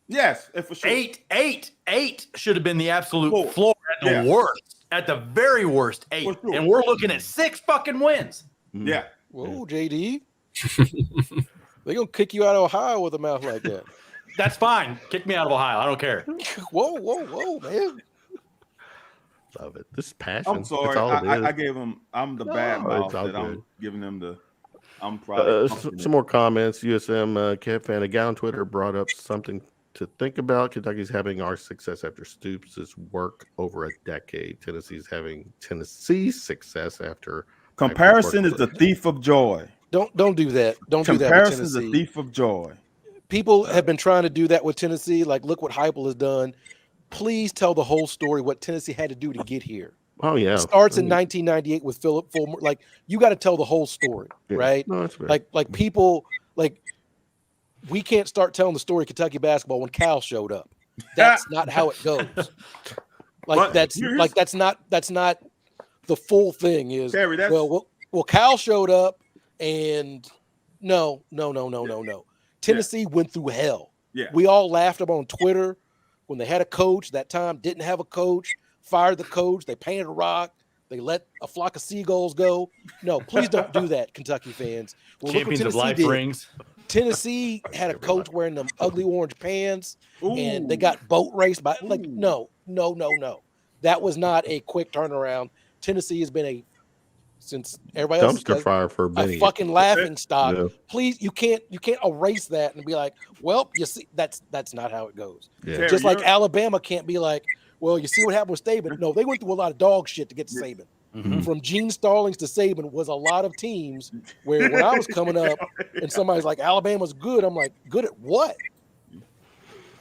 Yes, for sure. 8 should have been the absolute floor at the worst. At the very worst, 8. Sure. And we're looking at 6 fucking wins. Yeah. Whoa, JD. They're going to kick you out of Ohio with a mouth like that. That's fine. Kick me out of Ohio. I don't care. Whoa, man. Love it. This is passion. I'm sorry. I gave him. I'm the bad mouth that I'm giving them the. I'm probably some more comments. USM Cat fan, a guy on Twitter brought up something to think about. Kentucky's having our success after Stoops' work over a decade. Tennessee's having Tennessee's success after Comparison is the thief of joy. Don't do that. Don't do that with Comparison is the Tennessee. thief of joy. People have been trying to do that with Tennessee. Like, look what Heupel has done. Please tell the whole story. What Tennessee had to do to get here. Oh yeah, It starts in 1998 with Philip Fulmer. Like, you got to tell the whole story, right? No, that's fair. Like people like we can't start telling the story of Kentucky basketball when Cal showed up. That's not how it goes. Like But that's not the full thing. Is Carrie, that's, well, Cal showed up, and no. Tennessee went through hell. yeah. We all laughed about on Twitter when they had a coach that time, didn't have a coach, fired the coach, they painted a rock, they let a flock of seagulls go. No, please don't do that, Kentucky fans. Well, Champions of life rings. Tennessee had a coach wearing them ugly orange pants, and they got boat raced by no. That was not a quick turnaround. Tennessee has been since everybody else dumpster fire for a Benny. fucking laughing stock. Yeah. Please, you can't erase that and be like, well, you see, that's not how it goes. Yeah. Terry, Just like Alabama can't be like, well, you see what happened with Saban. No, they went through a lot of dog shit to get to Saban. Mhm. From Gene Stallings to Saban was a lot of teams where when I was coming up and somebody's like, Alabama's good, I'm like, good at what?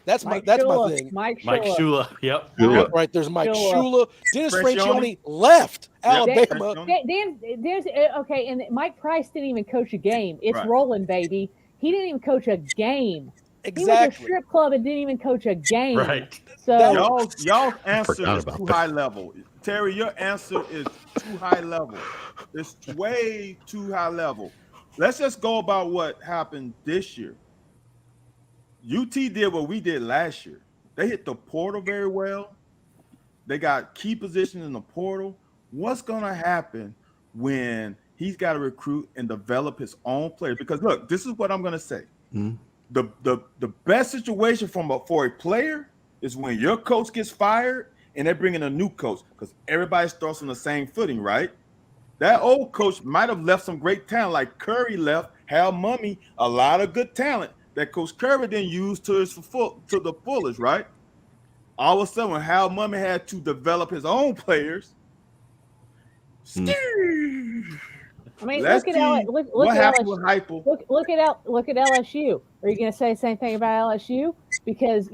That's my thing. Mike Mike Shula. Shula. Yep. Shula. Right, there's Mike Shula. Shula. Dennis Francione. Francione left Alabama. There's okay, and Mike Price didn't even coach a game. It's Right. rolling, baby. He didn't even coach a game. He was a Exactly. strip club and didn't even coach a game. Right. So Y'all's answer Forgot is about too that. high level. Terry, your answer is too high level. It's way too high level. Let's just go about what happened this year. UT did what we did last year. They hit the portal very well. They got key positions in the portal. What's going to happen when he's got to recruit and develop his own players? Because look, this is what I'm going to say. Mhm. The best situation for a player is when your coach gets fired and they're bringing a new coach, because everybody starts on the same footing, right? That old coach might have left some great talent, like Curry left, Hal Mummy, a lot of good talent that Coach Curry didn't use to the fullest, right? All of a sudden, when Hal Mummy had to develop his own players, I mean, let's look see at look what at happened LSU. with Heupel. Look at LSU. Are you going to say the same thing about LSU? Because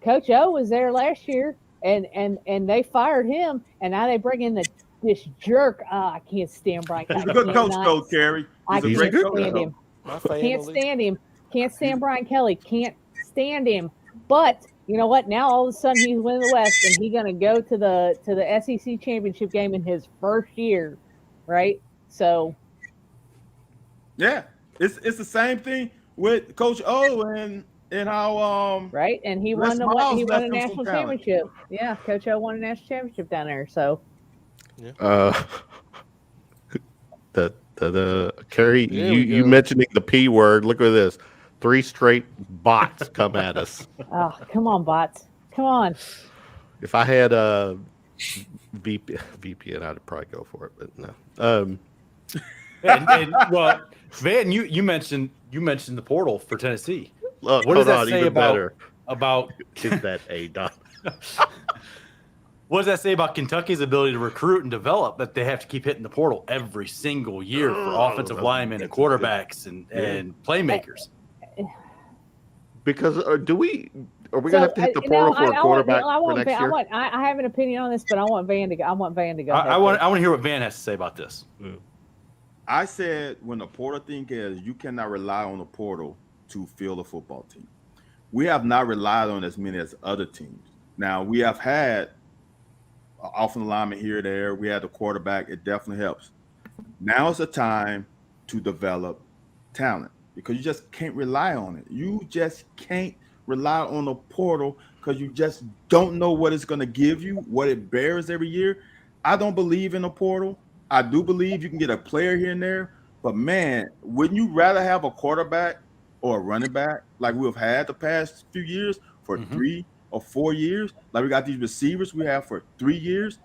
Coach O was there last year, and they fired him, and now they bring in this jerk. I can't stand Brian. He's a good coach, though, Carrie. I He's a can't great stand coach. him. My Can't family. stand him. Can't stand Brian Kelly. Can't stand him. But you know what? Now all of a sudden he's winning the West, and he's going to go to the SEC championship game in his first year, right? So Yeah, it's the same thing with Coach O and how right, and he Les won a Miles left him some national talent. championship. Yeah, Coach O won a national championship down there. So The Carrie, There we you go. mentioning the P word. Look at this. 3 straight bots come at us. come on, bots, come on. If I had a VPN, I'd probably go for it, but no. Well, Van, you mentioned the portal for Tennessee. Look, What does hold that on, say even about better. about Is that a dot? what does that say about Kentucky's ability to recruit and develop? That they have to keep hitting the portal every single year for offensive linemen and quarterbacks and playmakers. Because are we gonna have to hit the portal for a quarterback for next year? I have an opinion on this, but I want Van to go. I want Van to go. I want to hear what Van has to say about this. I said when the portal thing is, you cannot rely on the portal to fill the football team. We have not relied on as many as other teams. Now, we have had an offensive lineman here or there. We had the quarterback. It definitely helps. Now is the time to develop talent because you just can't rely on it. You just can't rely on the portal because you just don't know what it's going to give you, what it bears every year. I don't believe in the portal. I do believe you can get a player here and there, but man, wouldn't you rather have a quarterback or a running back like we've had the past few years for 3 or 4 years? Like we got these receivers we have for 3 years.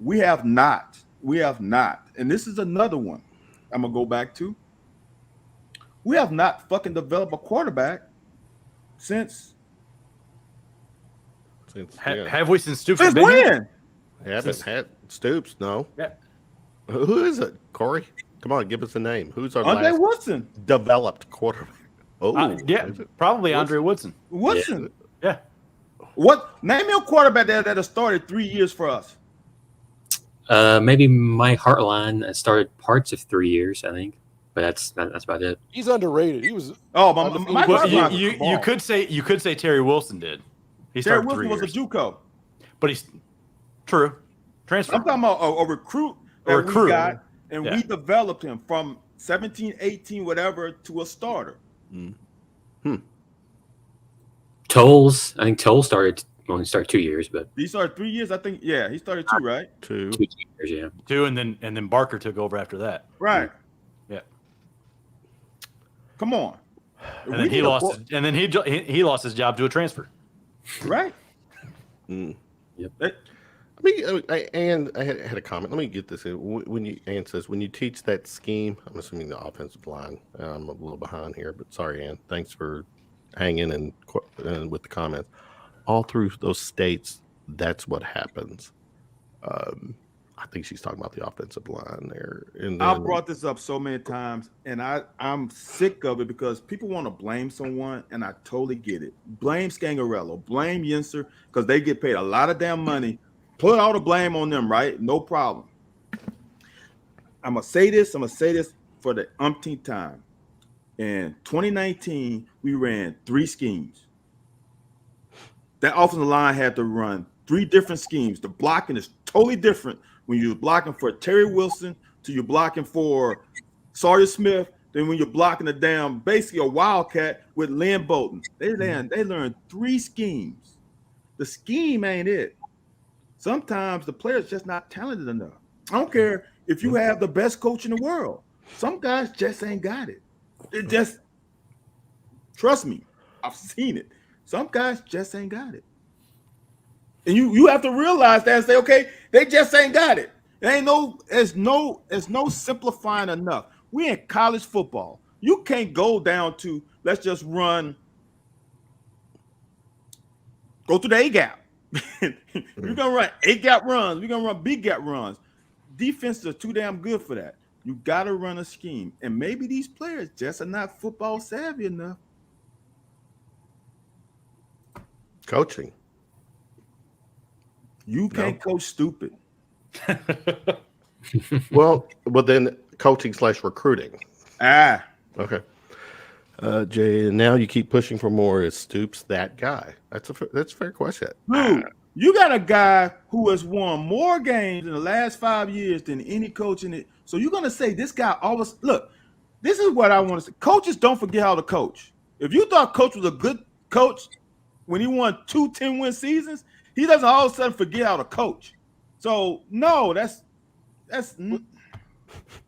We have not. And this is another one I'm going to go back to. We have not fucking developed a quarterback since Have we since Stoops? since been here? when? Haven't had Stoops, no. Yeah. Who is it, Corey? Come on, give us a name. Who's our Andre last Woodson. developed quarterback? Oh, Yeah, is it? probably Andre Woodson. Woodson. Yeah. What? Name me a quarterback that has started 3 years for us. Maybe my Heartline started parts of 3 years, I think, but that's about it. He's underrated. He was my Well, Heartline was you the ball. could say Terry Wilson did. He Terry started Wilson 3 was years, a JUCO. but he's true transfer. I'm talking about a recruit that we got, and Yeah. we developed him from 17, 18, whatever, to a starter. Tolles, I think Tolles started only started 2 years, but He started 3 years, I think. Yeah, he started 2, right? 2. 2 years, yeah. 2, and then Barker took over after that. Right. Yeah. Come on. And then he lost his job to a transfer. Right. Yep. I mean, and I had a comment. Let me get this in. When Ann says when you teach that scheme, I'm assuming the offensive line. I'm a little behind here, but sorry, Ann. Thanks for hanging and with the comments. All through those states, that's what happens. I think she's talking about the offensive line there. And I brought this up so many times, and I'm sick of it because people want to blame someone, and I totally get it. Blame Scangarello, blame Yinser, because they get paid a lot of damn money. Put all the blame on them, right? No problem. I'm gonna say this for the umpteenth time. In 2019, we ran 3 schemes. That offensive line had to run 3 different schemes. The blocking is totally different when you're blocking for Terry Wilson to you're blocking for Sawyer Smith than when you're blocking basically a wildcat with Lynn Bolton. They learned 3 schemes. The scheme ain't it. Sometimes the player's just not talented enough. I don't care if you have the best coach in the world. Some guys just ain't got it. It just, trust me, I've seen it. Some guys just ain't got it. And you have to realize that and say, okay, they just ain't got it. There's no simplifying enough. We in college football. You can't go down to let's just go to the A gap. We're gonna run A gap runs, we're gonna run B gap runs. Defenses are too damn good for that. You gotta run a scheme. And maybe these players just are not football savvy enough. coaching. You can't coach stupid. Well, then coaching / recruiting. Okay. Jay, and now you keep pushing for more. Is Stoops that guy? That's a fair question. Dude, you got a guy who has won more games in the last 5 years than any coach in it. So you're gonna say this guy always look. This is what I want to say. Coaches don't forget how to coach. If you thought Coach was a good coach when he won 2 10-win seasons, he doesn't all of a sudden forget how to coach. So no, I'm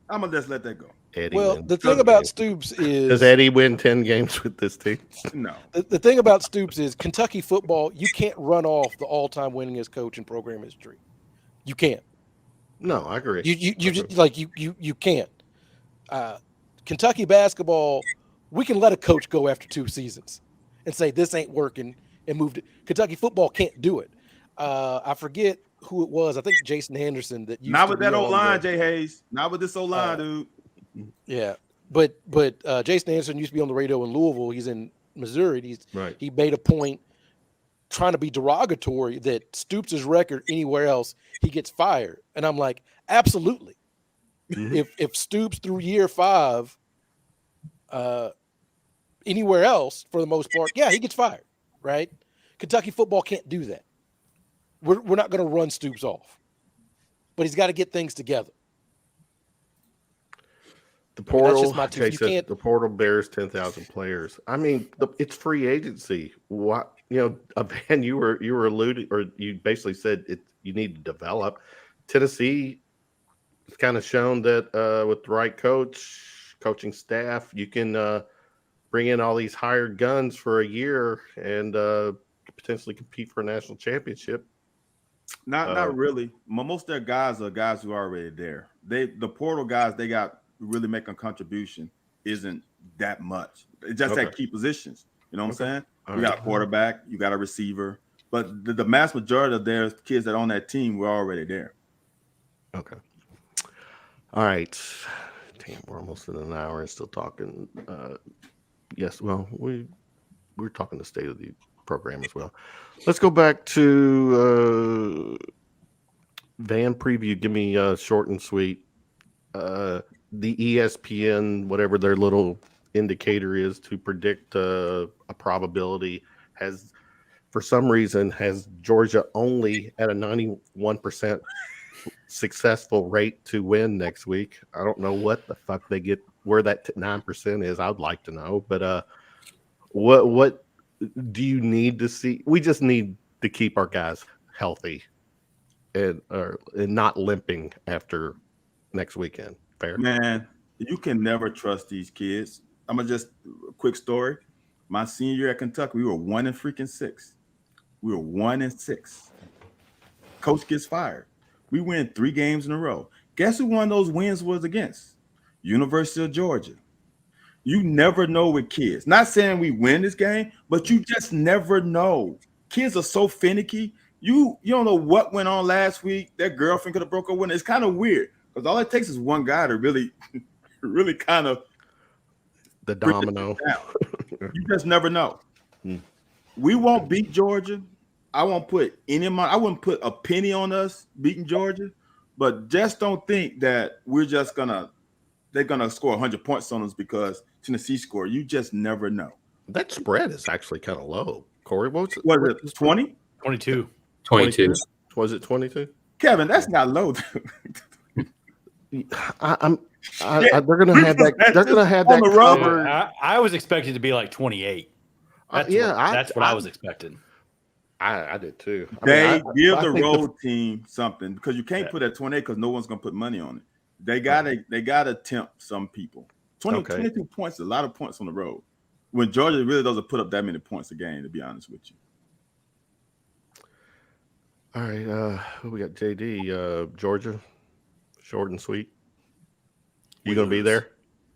gonna just let that go. Eddie Well, wins the thing 10 about games. Stoops is Does Eddie win 10 games with this team? No. the thing about Stoops is Kentucky football. You can't run off the all-time winningest coach in program history. You can't. No, I agree. You just like you can't. Kentucky basketball, we can let a coach go after 2 seasons and say this ain't working and move to Kentucky football can't do it. I forget who it was. I think Jason Henderson that used Not to with be that on old line, Jay Hayes. Not with this old line, dude. Yeah, but Jason Anderson used to be on the radio in Louisville. He's in Missouri. He made a point trying to be derogatory that Stoops' record anywhere else he gets fired, and I'm like, absolutely. If Stoops through year 5, anywhere else for the most part, yeah, he gets fired, right? Kentucky football can't do that. We're not going to run Stoops off, but he's got to get things together. The portal, that's just my two. Jay said, the portal bears 10,000 players. I mean, it's free agency. What Van, you were alluding, or you basically said you need to develop. Tennessee has kind of shown that with the right coaching staff, you can bring in all these hired guns for a year and potentially compete for a national championship. Not really. Most of their guys are guys who are already there. The portal guys they got really making a contribution isn't that much. It's just at key positions. You know what I'm saying? You got a quarterback, you got a receiver, but the mass majority of their kids that are on that team were already there. Okay. All right. Damn, we're almost in an hour and still talking. Yes, well, we're talking the state of the program as well. Let's go back to Van preview. Give me short and sweet. The ESPN, whatever their little indicator is to predict a probability, has for some reason has Georgia only at a 91% successful rate to win next week. I don't know what the fuck they get where that 9% is. I'd like to know, but what do you need to see? We just need to keep our guys healthy and not limping after next weekend. Fair, Man, you can never trust these kids. I'm gonna just a quick story. My senior year at Kentucky, we were 1-6. We were 1-6. Coach gets fired. We win 3 games in a row. Guess who one of those wins was against? University of Georgia. You never know with kids. Not saying we win this game, but you just never know. Kids are so finicky. You don't know what went on last week. Their girlfriend could have broke up with. It's kind of weird because all it takes is one guy to really kind of the domino. You just never know. We won't beat Georgia. I won't put any of my. I wouldn't put a penny on us beating Georgia, but just don't think that they're gonna score 100 points on us because Tennessee scored. You just never know. That spread is actually kind of low. Corey, what was it? 20? 22. 22. Was it 22? Kevin, that's not low. They're gonna have that. They're gonna have that covered. I was expecting to be like 28. That's what I was expecting. I did too. Give the road team something because you can't put at 28 because no one's gonna put money on it. They gotta tempt some people. 22 points, a lot of points on the road. When Georgia really doesn't put up that many points a game, to be honest with you. All right, we got JD, Georgia, short and sweet. You gonna be there?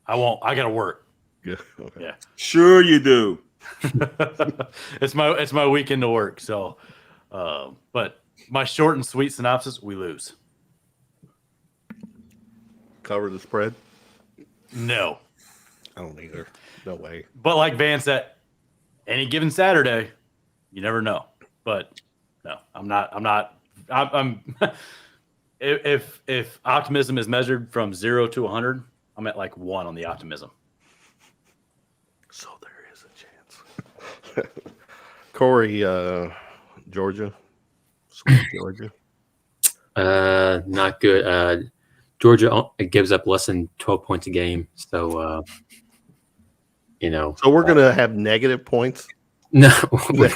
I won't. I gotta work. Yeah. Okay. Yeah. Sure you do. It's my weekend to work. So, but my short and sweet synopsis: we lose. Cover the spread? No, I don't either. No way. But like Van said, any given Saturday, you never know. But no, I'm not. If optimism is measured from 0 to 100, I'm at like 1 on the optimism. So there is a chance. Corey, Georgia, sweet Georgia. Not good. Georgia gives up less than 12 points a game, so So we're gonna have negative points. No, There's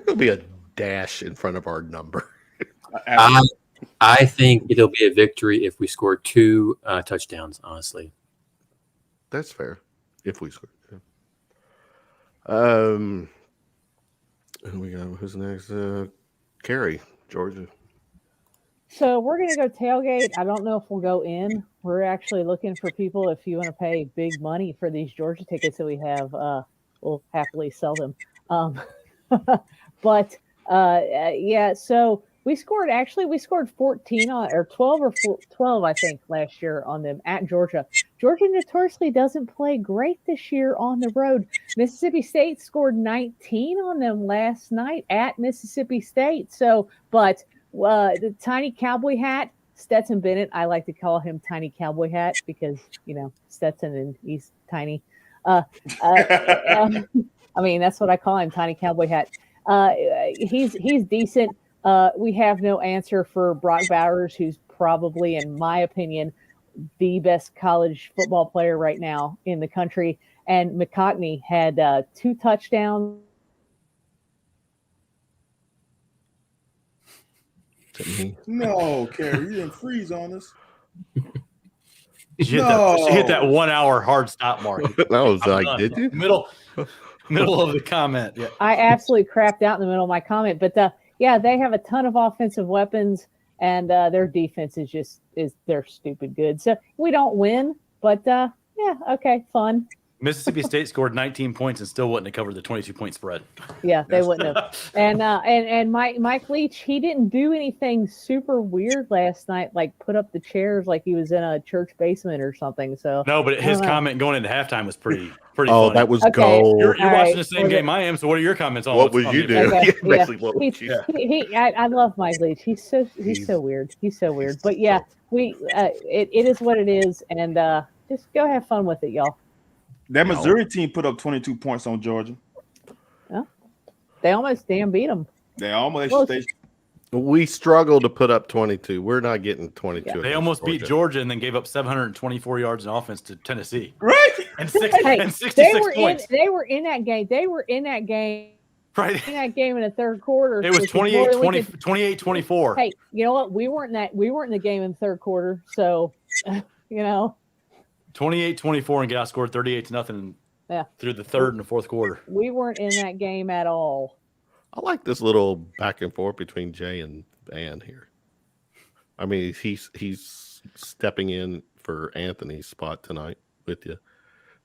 gonna be a dash in front of our number. I think it'll be a victory if we score 2 touchdowns. Honestly, That's fair. If we score. Yeah. And we got who's next? Carrie, Georgia. So we're going to go tailgate. I don't know if we'll go in. We're actually looking for people. If you want to pay big money for these Georgia tickets that we have, we'll happily sell them. But yeah, so we scored 14 on or 12 or 12, I think, last year on them at Georgia. Georgia notoriously doesn't play great this year on the road. Mississippi State scored 19 on them last night at Mississippi State. So, but the tiny cowboy hat, Stetson Bennett, I like to call him Tiny Cowboy Hat because, Stetson and he's tiny. I mean, that's what I call him, Tiny Cowboy Hat. He's decent. We have no answer for Brock Bowers, who's probably, in my opinion, the best college football player right now in the country. And McConkey had 2 touchdowns. No, Carrie, you didn't freeze on us. She hit that 1 hour hard stop mark. That was like, done. Did you? Middle of the comment. Yeah. I absolutely crapped out in the middle of my comment, but yeah, they have a ton of offensive weapons, and their defense is they're stupid good. So we don't win, but yeah, okay, fun. Mississippi State scored 19 points and still wouldn't have covered the 22-point spread. Yeah, they wouldn't have. And Mike Leach, he didn't do anything super weird last night, like put up the chairs like he was in a church basement or something. So No, but his comment going into halftime was pretty Oh, funny. that was Okay. gold. You're All watching right. the same game I am, so what are your comments on What what's would you on do? the- Okay, Yeah, yeah. basically, what would you do? I love Mike Leach. He's so weird. He's so weird. But yeah, it is what it is, and just go have fun with it, y'all. That Missouri team put up 22 points on Georgia. They almost damn beat them. They almost Well, We struggle to put up 22. We're not getting 22. Yeah. They against almost beat Georgia and then gave up 724 yards in offense to Tennessee right. and Hey, 66 points. They were in that game. They were in that game. Right. In that game in the third quarter. It was which is more than we 28-24. Hey, you know what? We weren't in the game in the third quarter. So, 28-24 and get outscored 38-0 Yeah. through the third and the fourth quarter. we weren't in that game at all. I like this little back and forth between Jay and Van here. I mean, he's stepping in for Anthony's spot tonight with you.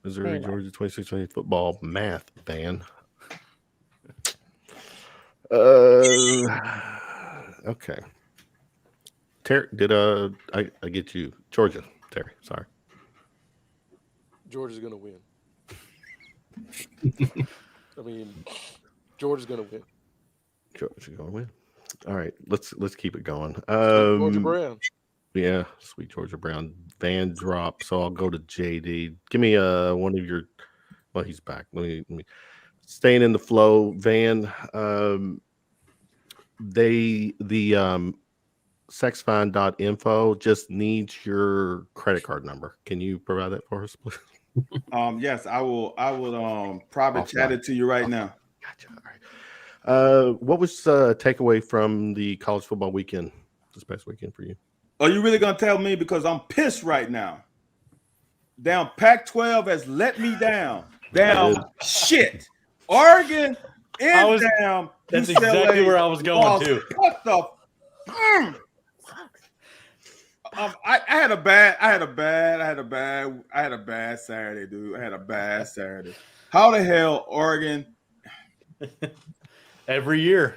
Missouri, Anyway. Georgia, 26-20 football math, Van. Okay. Terry, did I get you? Georgia, Terry. Sorry. Georgia's going to win. I mean, Georgia's going to win. Georgia gonna win. All right, let's keep it going. Georgia Brown. Yeah, sweet Georgia Brown. Van drop. So I'll go to JD. Give me one of your. Well, he's back. Let me staying in the flow. Van. The sexfine.info just needs your credit card number. Can you provide that for us, please? Yes, I will private chat it to you right now. Gotcha. All right. What was takeaway from the college football weekend, this past weekend for you? Are you really gonna tell me? Because I'm pissed right now. Damn, Pac-12 has let me down. Damn shit. Oregon is down. That's UCLA exactly where I was going lost. too. What the? I had a bad Saturday, dude. I had a bad Saturday. How the hell Oregon? Every year.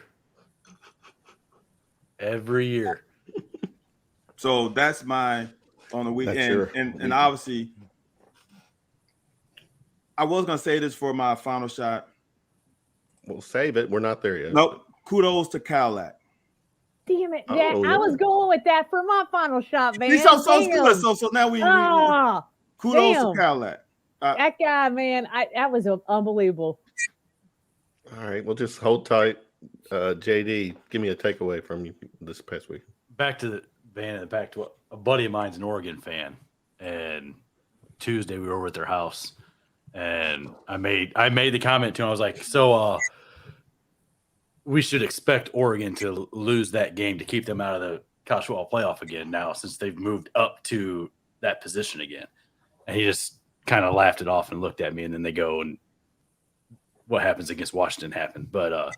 So that's my on the weekend, and obviously, I was gonna say this for my final shot. We'll save it. We're not there yet. Nope. Kudos to Cowlat. Damn it! Oh, Yeah, yeah. I was going with that for my final shot, man. He's so Damn. good. So now we kudos damn. to Cowlat. That guy, man, that was unbelievable. All right. Well, just hold tight. JD, give me a takeaway from you this past week. Back to the Van and back to a buddy of mine's an Oregon fan, and Tuesday we were over at their house, and I made the comment to him. I was like, so we should expect Oregon to lose that game to keep them out of the college football playoff again now, since they've moved up to that position again. And he just kind of laughed it off and looked at me, and then they go and what happens against Washington happened. But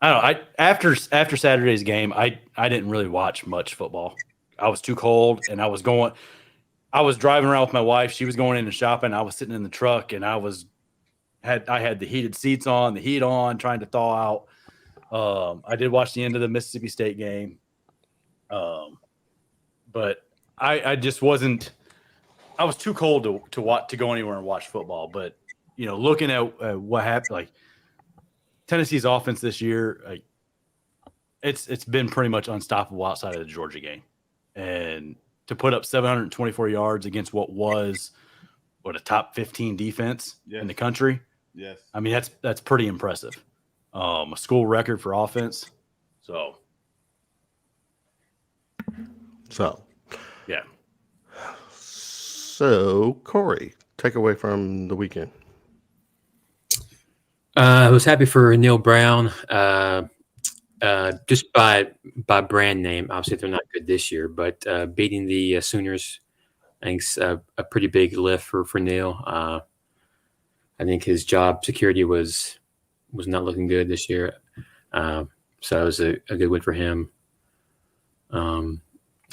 I don't know. After Saturday's game, I didn't really watch much football. I was too cold, and I was driving around with my wife. She was going in and shopping. I was sitting in the truck, and I had the heated seats on, the heat on, trying to thaw out. I did watch the end of the Mississippi State game, but I just wasn't. I was too cold to go anywhere and watch football. But looking at what happened, like Tennessee's offense this year, like it's been pretty much unstoppable outside of the Georgia game, and to put up 724 yards against what was a top 15 defense in the country. Yes, I mean that's pretty impressive. A school record for offense. So yeah. So Corey, takeaway from the weekend. I was happy for Neil Brown, just by brand name. Obviously, they're not good this year, but beating the Sooners, I think, is a pretty big lift for Neil. I think his job security was not looking good this year, so it was a good win for him.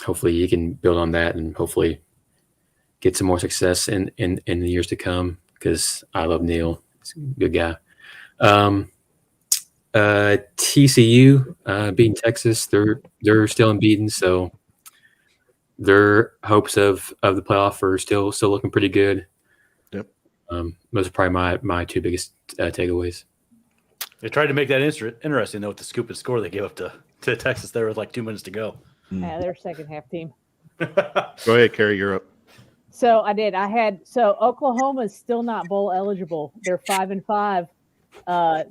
Hopefully, he can build on that, and hopefully, get some more success in the years to come, because I love Neil. He's a good guy. TCU beating Texas. They're still unbeaten, so their hopes of the playoff are still looking pretty good. Yep. Those are probably my two biggest takeaways. They tried to make that interesting, though, with the scoop and score they gave up to Texas there with like 2 minutes to go. Yeah, their second half team. Go ahead, Carrie. You're up. So I did. So Oklahoma is still not bowl eligible. They're 5-5.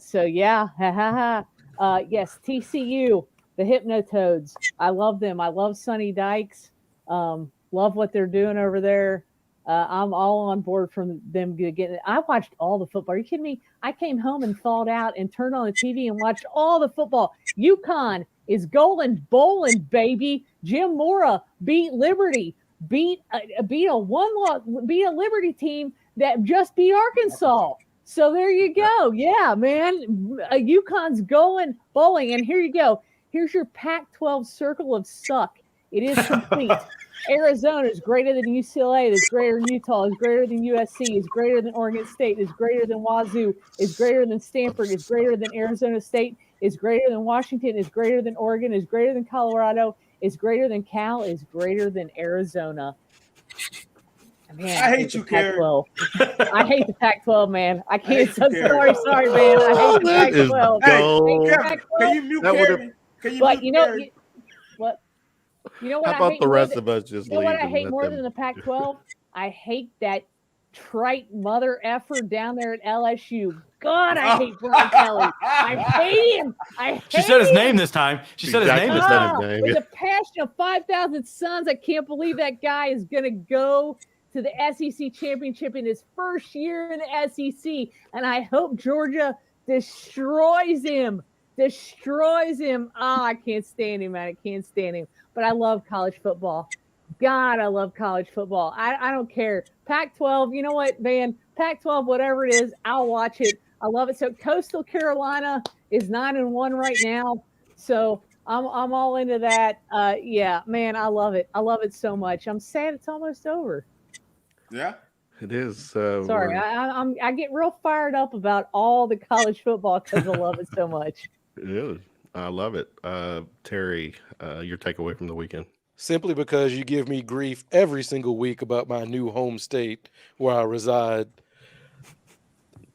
So yeah, yes, TCU, the Hypnotoads. I love them. I love Sonny Dykes. Love what they're doing over there. I'm all on board from them getting. I watched all the football. Are you kidding me? I came home and thawed out and turned on the TV and watched all the football. UConn is going bowling, baby. Jim Mora beat Liberty. Beat a Liberty team that just beat Arkansas. So there you go. Yeah, man. UConn's going bowling. And here you go. Here's your Pac-12 circle of suck. It is complete. Arizona is greater than UCLA. It's greater than Utah. It's greater than USC. It's greater than Oregon State. It's greater than Wazoo. It's greater than Stanford. It's greater than Arizona State. It's greater than Washington. It's greater than Oregon. It's greater than Colorado. It's greater than Cal. It's greater than Arizona. Man, I hate you, Carrie. I hate the Pac-12, man. I can't. Sorry, man. I hate the Pac-12. Hey, can you mute Carrie? But you know what? You know what? How about the rest of us just You know leave? what I hate more than the Pac-12? I hate that trite mother effer down there at LSU. God, I hate Brian Kelly. I hate him. She said his name this time. She said his name this time. With the passion of 5,000 sons, I can't believe that guy is going to go to the SEC championship in his first year in the SEC. And I hope Georgia destroys him. I can't stand him, man. I can't stand him. But I love college football. God, I love college football. I don't care. Pac-12, you know what, man? Pac-12, whatever it is, I'll watch it. I love it. So Coastal Carolina is 9-1 right now. So I'm all into that. Yeah, man, I love it. I love it so much. I'm sad it's almost over. Yeah, it is. Sorry, I get real fired up about all the college football because I love it so much. It is. I love it. Terry, your takeaway from the weekend? Simply because you give me grief every single week about my new home state where I reside.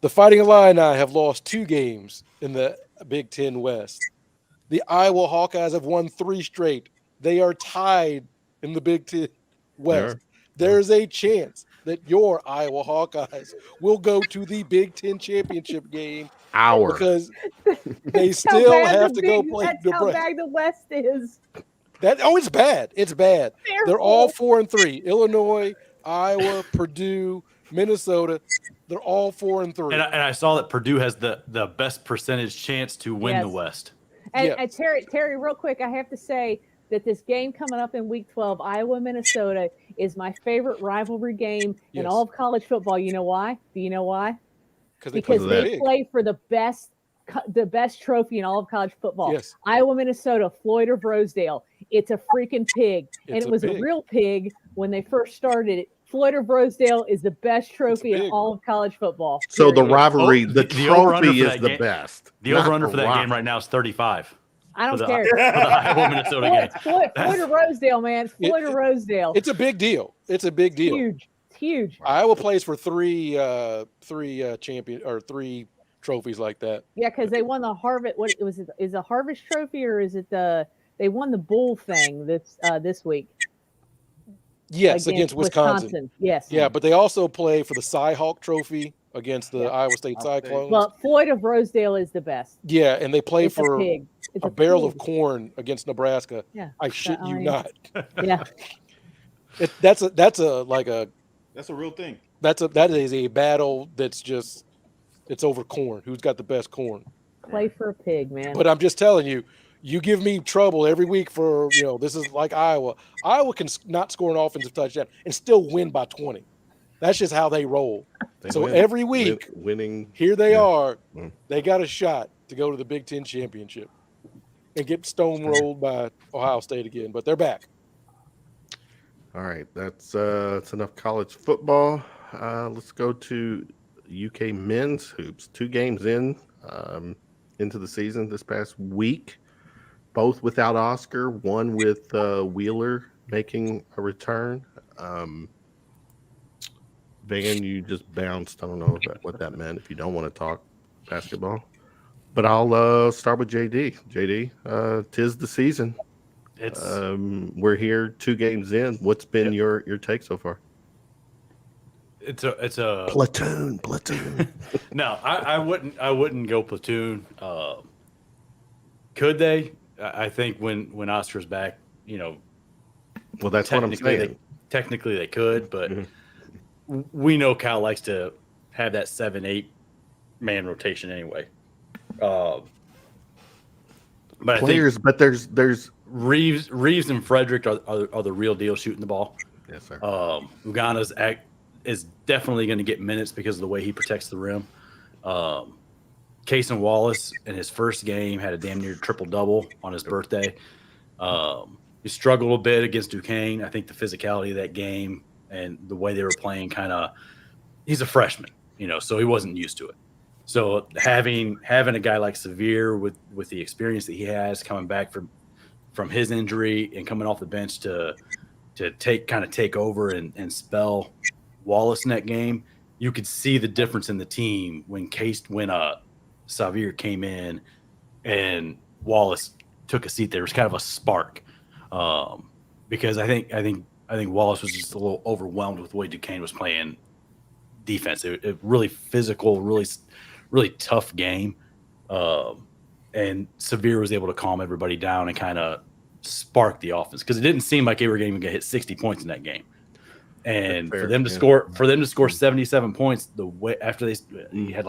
The Fighting Illini have lost 2 games in the Big Ten West. The Iowa Hawkeyes have won 3 straight. They are tied in the Big Ten West. There's a chance that your Iowa Hawkeyes will go to the Big Ten championship game because they still have to go play Nebraska. That's how bad the West is. It's bad. It's bad. They're all 4-3. Illinois, Iowa, Purdue, Minnesota. They're all 4-3. And I saw that Purdue has the best percentage chance to win the West. And Terry, real quick, I have to say that this game coming up in Week 12, Iowa, Minnesota, is my favorite rivalry game in all of college football. You know why? Do you know why? Because they play for the best trophy in all of college football. Yes. Iowa, Minnesota, Floyd of Rosedale. It's a freaking pig. And it was a real pig when they first started it. Floyd of Rosedale is the best trophy in all of college football. So the rivalry, the trophy is the best. The over-under for that game right now is 35. I don't care. For the Iowa, Minnesota game. Floyd of Rosedale, man. Floyd of Rosedale. It's a big deal. It's a big deal. Huge. It's huge. Iowa plays for three trophies like that. Yeah, because they won the Harvard. What was it? Is a Harvest Trophy or is it they won the Bull thing this week? Yes, against Wisconsin. Yes. Yeah, but they also play for the Cy-Hawk Trophy against the Iowa State Cyclones. Well, Floyd of Rosedale is the best. Yeah, and they play for a barrel of corn against Nebraska. Yeah, I shit you not. Yeah, that's a real thing. That is a battle that's just it's over corn. Who's got the best corn? Play for a pig, man. But I'm just telling you. You give me trouble every week for, this is like Iowa. Iowa can not score an offensive touchdown and still win by 20. That's just how they roll. Every week, winning. Here they are. They got a shot to go to the Big Ten championship and get stonewalled by Ohio State again, but they're back. All right, that's enough college football. Let's go to UK men's hoops. 2 games into the season this past week, both without Oscar. One with Wheeler making a return. Van, you just bounced. I don't know what that meant. If you don't want to talk basketball, but I'll start with JD. JD, 'tis the season. We're here 2 games in. What's been your take so far? It's a Platoon. No, I wouldn't go platoon. Could they? I think when Oscar's back, Well, that's what I'm saying. Technically they could, but we know Cal likes to have that 7-8 man rotation anyway. But Players, but there's Reeves and Frederick are the real deal shooting the ball. Yes, sir. Ugana's is definitely going to get minutes because of the way he protects the rim. Cason Wallace in his first game had a damn near triple-double on his birthday. He struggled a bit against Duquesne. I think the physicality of that game and the way they were playing he's a freshman, so he wasn't used to it. So having a guy like Severe with the experience that he has coming back from his injury and coming off the bench to take over and spell Wallace in that game, you could see the difference in the team when Severe came in and Wallace took a seat. There was kind of a spark because I think Wallace was just a little overwhelmed with the way Duquesne was playing defense. It really physical, really tough game. And Severe was able to calm everybody down and kind of spark the offense because it didn't seem like they were going to hit 60 points in that game. And for them to score 77 points the way after he had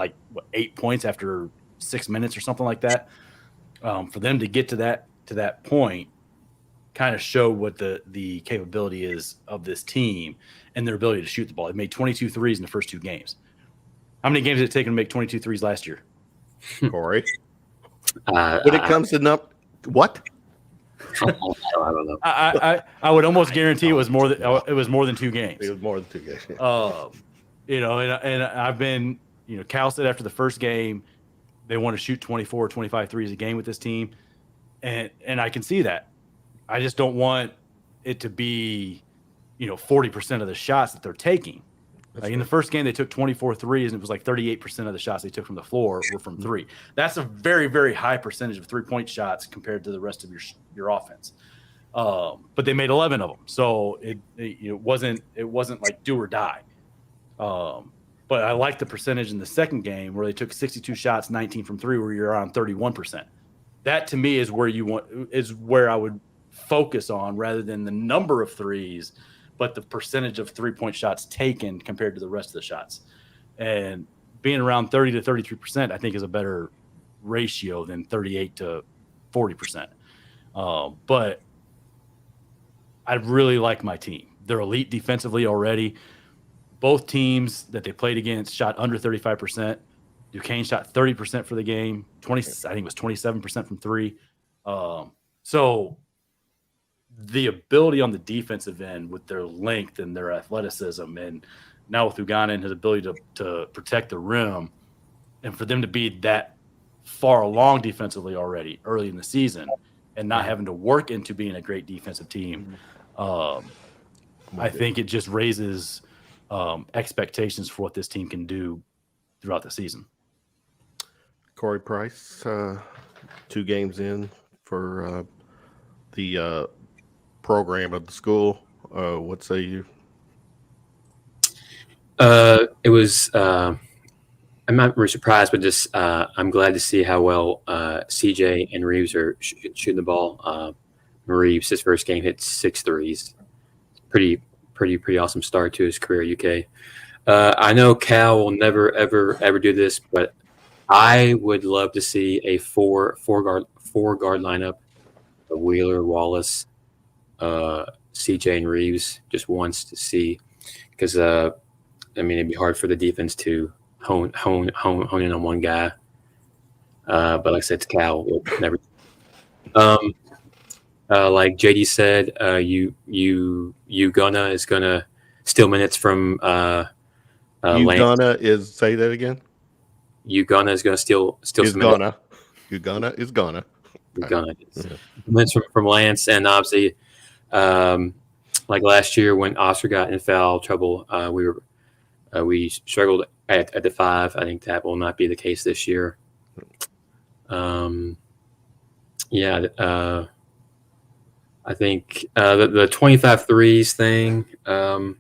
8 points after 6 minutes or something like that. For them to get to that point kind of showed what the capability is of this team and their ability to shoot the ball. They made 22 threes in the first 2 games. How many games did it take them to make 22 threes last year? Corey. When it comes to what? I don't know. I would almost guarantee it was more than 2 games. It was more than 2 games. And I've been, Cal said after the first game they want to shoot 24 or 25 threes a game with this team, and I can see that. I just don't want it to be, 40% of the shots that they're taking. In the first game, they took 24 threes, and it was 38% of the shots they took from the floor were from 3. That's a very, very high percentage of 3-point shots compared to the rest of your offense. But they made 11 of them, so it wasn't like do or die. But I like the percentage in the second game where they took 62 shots, 19 from 3, where you're on 31%. That to me is where I would focus on rather than the number of threes, but the percentage of 3-point shots taken compared to the rest of the shots. And being around 30 to 33%, I think is a better ratio than 38 to 40%. But I really like my team. They're elite defensively already. Both teams that they played against shot under 35%. Duquesne shot 30% for the game. I think it was 27% from 3. So the ability on the defensive end with their length and their athleticism, and now with Ugana and his ability to protect the rim, and for them to be that far along defensively already early in the season and not having to work into being a great defensive team, I think it just raises expectations for what this team can do throughout the season. Corey Price, 2 games in for the program of the school. What say you? It was. I'm not really surprised, but just I'm glad to see how well CJ and Reeves are shooting the ball. Reeves, his first game, hit 6 threes. Pretty awesome start to his career at UK. I know Cal will never ever do this, but I would love to see a four guard lineup of Wheeler, Wallace, CJ, and Reeves just once to see, because it'd be hard for the defense to hone in on one guy. But like I said, to Cal will never. like JD said, you gonna is gonna steal minutes from You Lance. gonna is say that again. You gonna is gonna steal Is some minutes. gonna. You gonna is gonna. You gonna Yeah. minutes from Lance, and obviously, like last year when Oscar got in foul trouble, we struggled at the 5. I think that will not be the case this year. Yeah, I think the 25 threes thing, the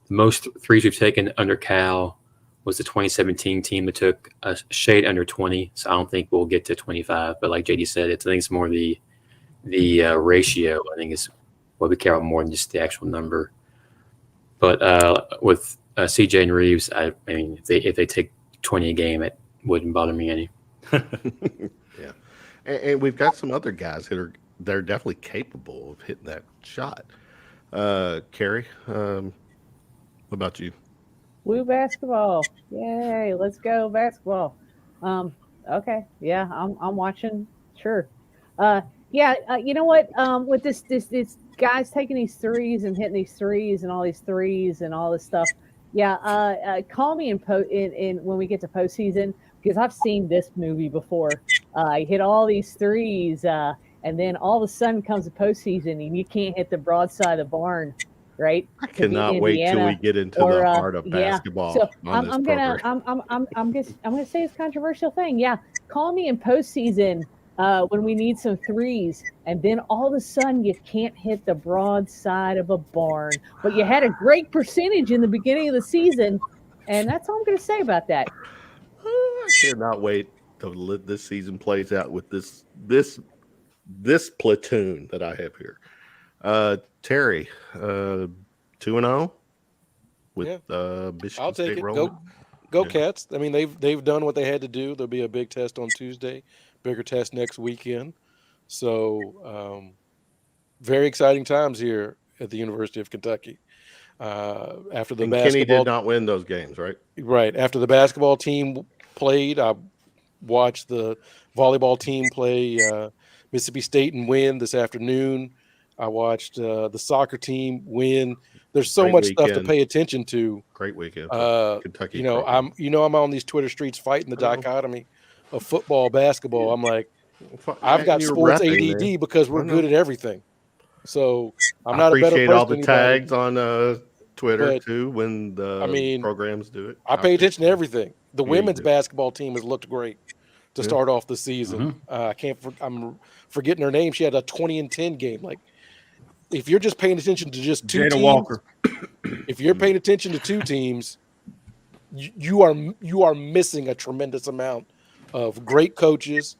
most threes we've taken under Cal was the 2017 team that took a shade under 20. So I don't think we'll get to 25. But like JD said, I think it's more the ratio. I think is what we care about more than just the actual number. But with CJ and Reeves, I mean, if they take 20 a game, it wouldn't bother me any. Yeah, and we've got some other guys they're definitely capable of hitting that shot. Carrie, what about you? Woo basketball. Yay, let's go basketball. Okay. Yeah, I'm watching. Sure. Yeah, you know what? With this guys taking these threes and hitting these threes and all these threes and all this stuff. Yeah, call me in when we get to postseason because I've seen this movie before. I hit all these threes, and then all of a sudden comes the postseason and you can't hit the broadside of the barn, right? I cannot wait till we get into the heart of basketball. So on this program. I'm gonna say it's a controversial thing. Yeah, call me in postseason when we need some threes, and then all of a sudden you can't hit the broadside of a barn, but you had a great percentage in the beginning of the season, and that's all I'm gonna say about that. I cannot wait till this season plays out with this platoon that I have here. Terry, 2-0 with Michigan I'll take State it. rolling. Go Cats. I mean, they've done what they had to do. There'll be a big test on Tuesday, bigger test next weekend. So very exciting times here at the University of Kentucky. After the And basketball, Kenny did not win those games, right? right after the basketball team played, I watched the volleyball team play Mississippi State and win this afternoon. I watched the soccer team win. There's so Great much stuff to weekend. pay attention to. Great weekend. For Kentucky. I'm on these Twitter streets fighting the dichotomy of football, basketball. I'm like, I've got You're sports repping, ADD man. because we're I know. good at everything. So I'm I not a better appreciate person all the than anybody. tags on Twitter But, too when the programs do it. I pay attention to everything. The Yeah, you women's do. basketball team has looked great to Yeah. start off the season. I'm forgetting her name. She had a 20-10 game. Like, if you're just paying attention to just two Jada teams, Walker. if you're paying attention to two teams, you are missing a tremendous amount of great coaches,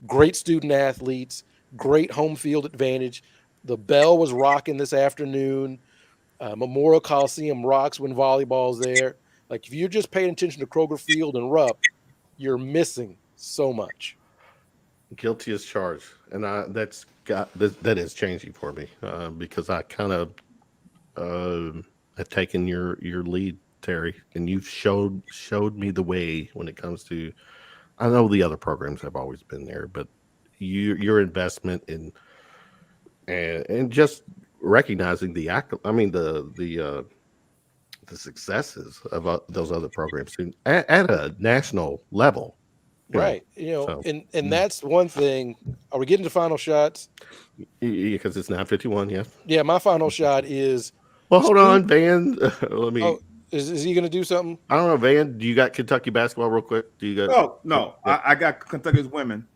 great student athletes, great home field advantage. The bell was rocking this afternoon. Memorial Coliseum rocks when volleyball's there. Like, if you're just paying attention to Kroger Field and Rupp, you're missing so much. Guilty as charged, and that is changing for me because I kind of have taken your lead, Terry, and you've showed me the way when it comes to. I know the other programs have always been there, but your investment in and just recognizing the successes of those other programs at a national level. Right. And that's one thing. Are we getting to final shots? Because it's 9:51, yeah. Yeah, my final shot is. Well, hold on, Van. Let me. Oh, is he going to do something? I don't know, Van. Do you got Kentucky basketball real quick? Do you got? No. I got Kentucky's women.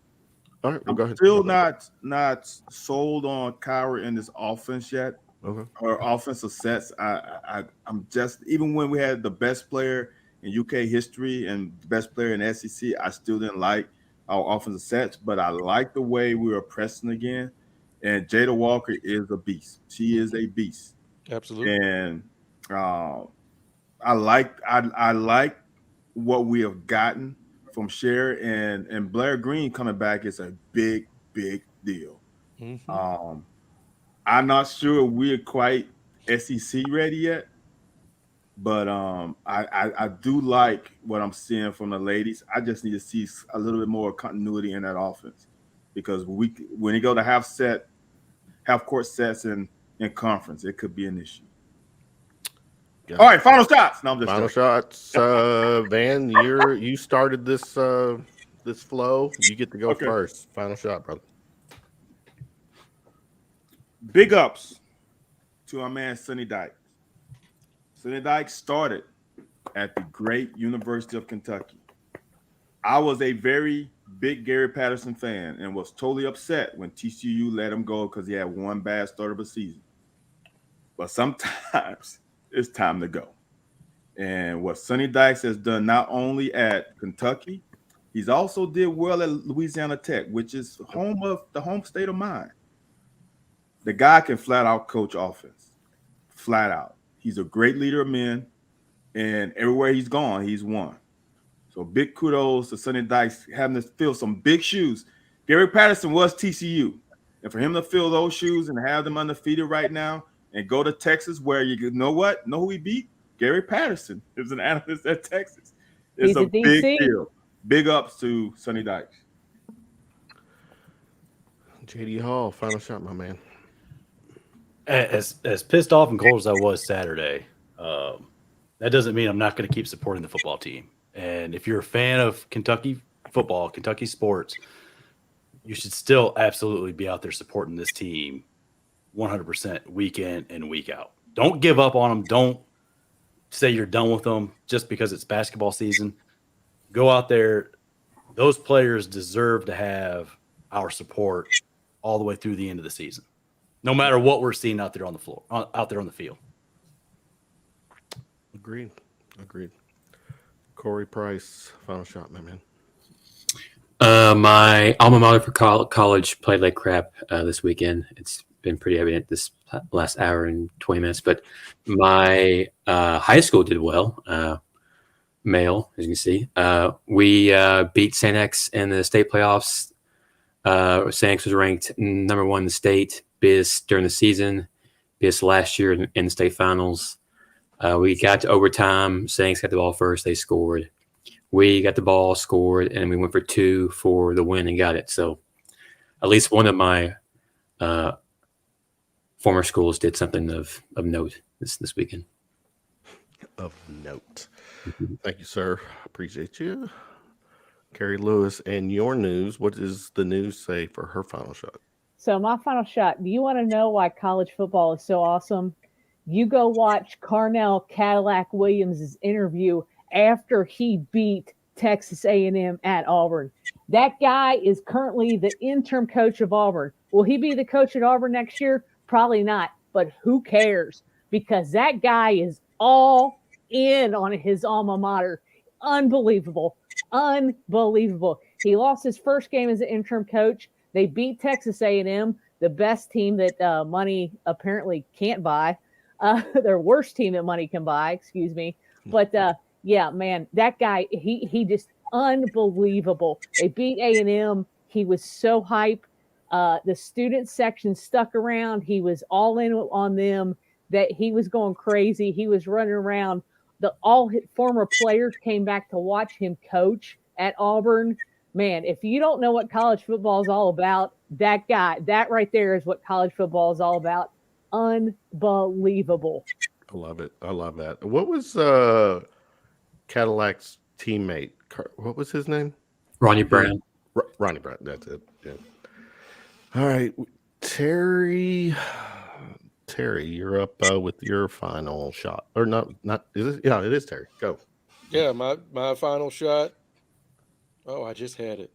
All right, well, go ahead. Still not sold on Kyrie in this offense yet. Okay. Or offensive sets. I'm just, even when we had the best player in UK history and the best player in SEC, I still didn't like our offensive sets, but I like the way we were pressing again. And Jada Walker is a beast. She is a beast. Absolutely. And I like what we have gotten from Cher and Blair Green coming back is a big deal. Mm-hmm. I'm not sure we're quite SEC ready yet, but I do like what I'm seeing from the ladies. I just need to see a little bit more continuity in that offense because when you go to half half-court sets in conference. It could be an issue. Yeah. All right, final shots. No, I'm just Final joking. shots. Van, you started this this flow. You get to go Okay. first. Final shot, brother. Big ups to our man Sonny Dykes. Sonny Dykes started at the great University of Kentucky. I was a very big Gary Patterson fan and was totally upset when TCU let him go because he had one bad start of a season. But sometimes it's time to go. And what Sonny Dykes has done not only at Kentucky, he's also did well at Louisiana Tech, which is the home state of mine. The guy can flat out coach offense. Flat out. He's a great leader of men, and everywhere he's gone, he's won. So big kudos to Sonny Dykes having to fill some big shoes. Gary Patterson was TCU. And for him to fill those shoes and have them undefeated right now and go to Texas where you know what? Know who he beat? Gary Patterson is an analyst at Texas. It's He's a a big DC. deal. Big ups to Sonny Dykes. JD Hall, final shot, my man. As pissed off and cold as I was Saturday, that doesn't mean I'm not going to keep supporting the football team. And if you're a fan of Kentucky football, Kentucky sports, you should still absolutely be out there supporting this team 100% week in and week out. Don't give up on them. Don't say you're done with them just because it's basketball season. Go out there. Those players deserve to have our support all the way through the end of the season, no matter what we're seeing out there on the floor, out there on the field. Agreed. Corey Price, final shot, my man. My alma mater for college played like crap this weekend. It's been pretty evident this last hour and 20 minutes, but my high school did well. Male, as you can see. We beat St. X in the state playoffs. St. X was ranked number 1 in the state, beat us during the season, beat us last year in the state finals. We got to overtime. St. X got the ball first. They scored. We got the ball, scored, and we went for 2 for the win and got it. So at least one of my former schools did something of note this weekend. Of note. Thank you, sir. Appreciate you. Carrie Lewis, and your news. What does the news say for her final shot? So my final shot, do you want to know why college football is so awesome? You go watch Carnell Cadillac Williams' interview after he beat Texas A&M at Auburn. That guy is currently the interim coach of Auburn. Will he be the coach at Auburn next year? Probably not, but who cares? Because that guy is all in on his alma mater. Unbelievable. He lost his first game as an interim coach. They beat Texas A&M, the best team that money apparently can't buy. Their worst team that money can buy, excuse me. But yeah, man, that guy, he just unbelievable. They beat A&M. He was so hype. The student section stuck around. He was all in on them, that he was going crazy. He was running around. All his former players came back to watch him coach at Auburn. Man, if you don't know what college football is all about, that right there is what college football is all about. Unbelievable. I love it. I love that. What was Cadillac's teammate? What was his name? Ronnie Brown. Ronnie Brown. That's it. Yeah. All right, Terry, you're up with your final shot, or not? Is it? Yeah, it is Terry. Go. Yeah, my final shot. Oh, I just had it.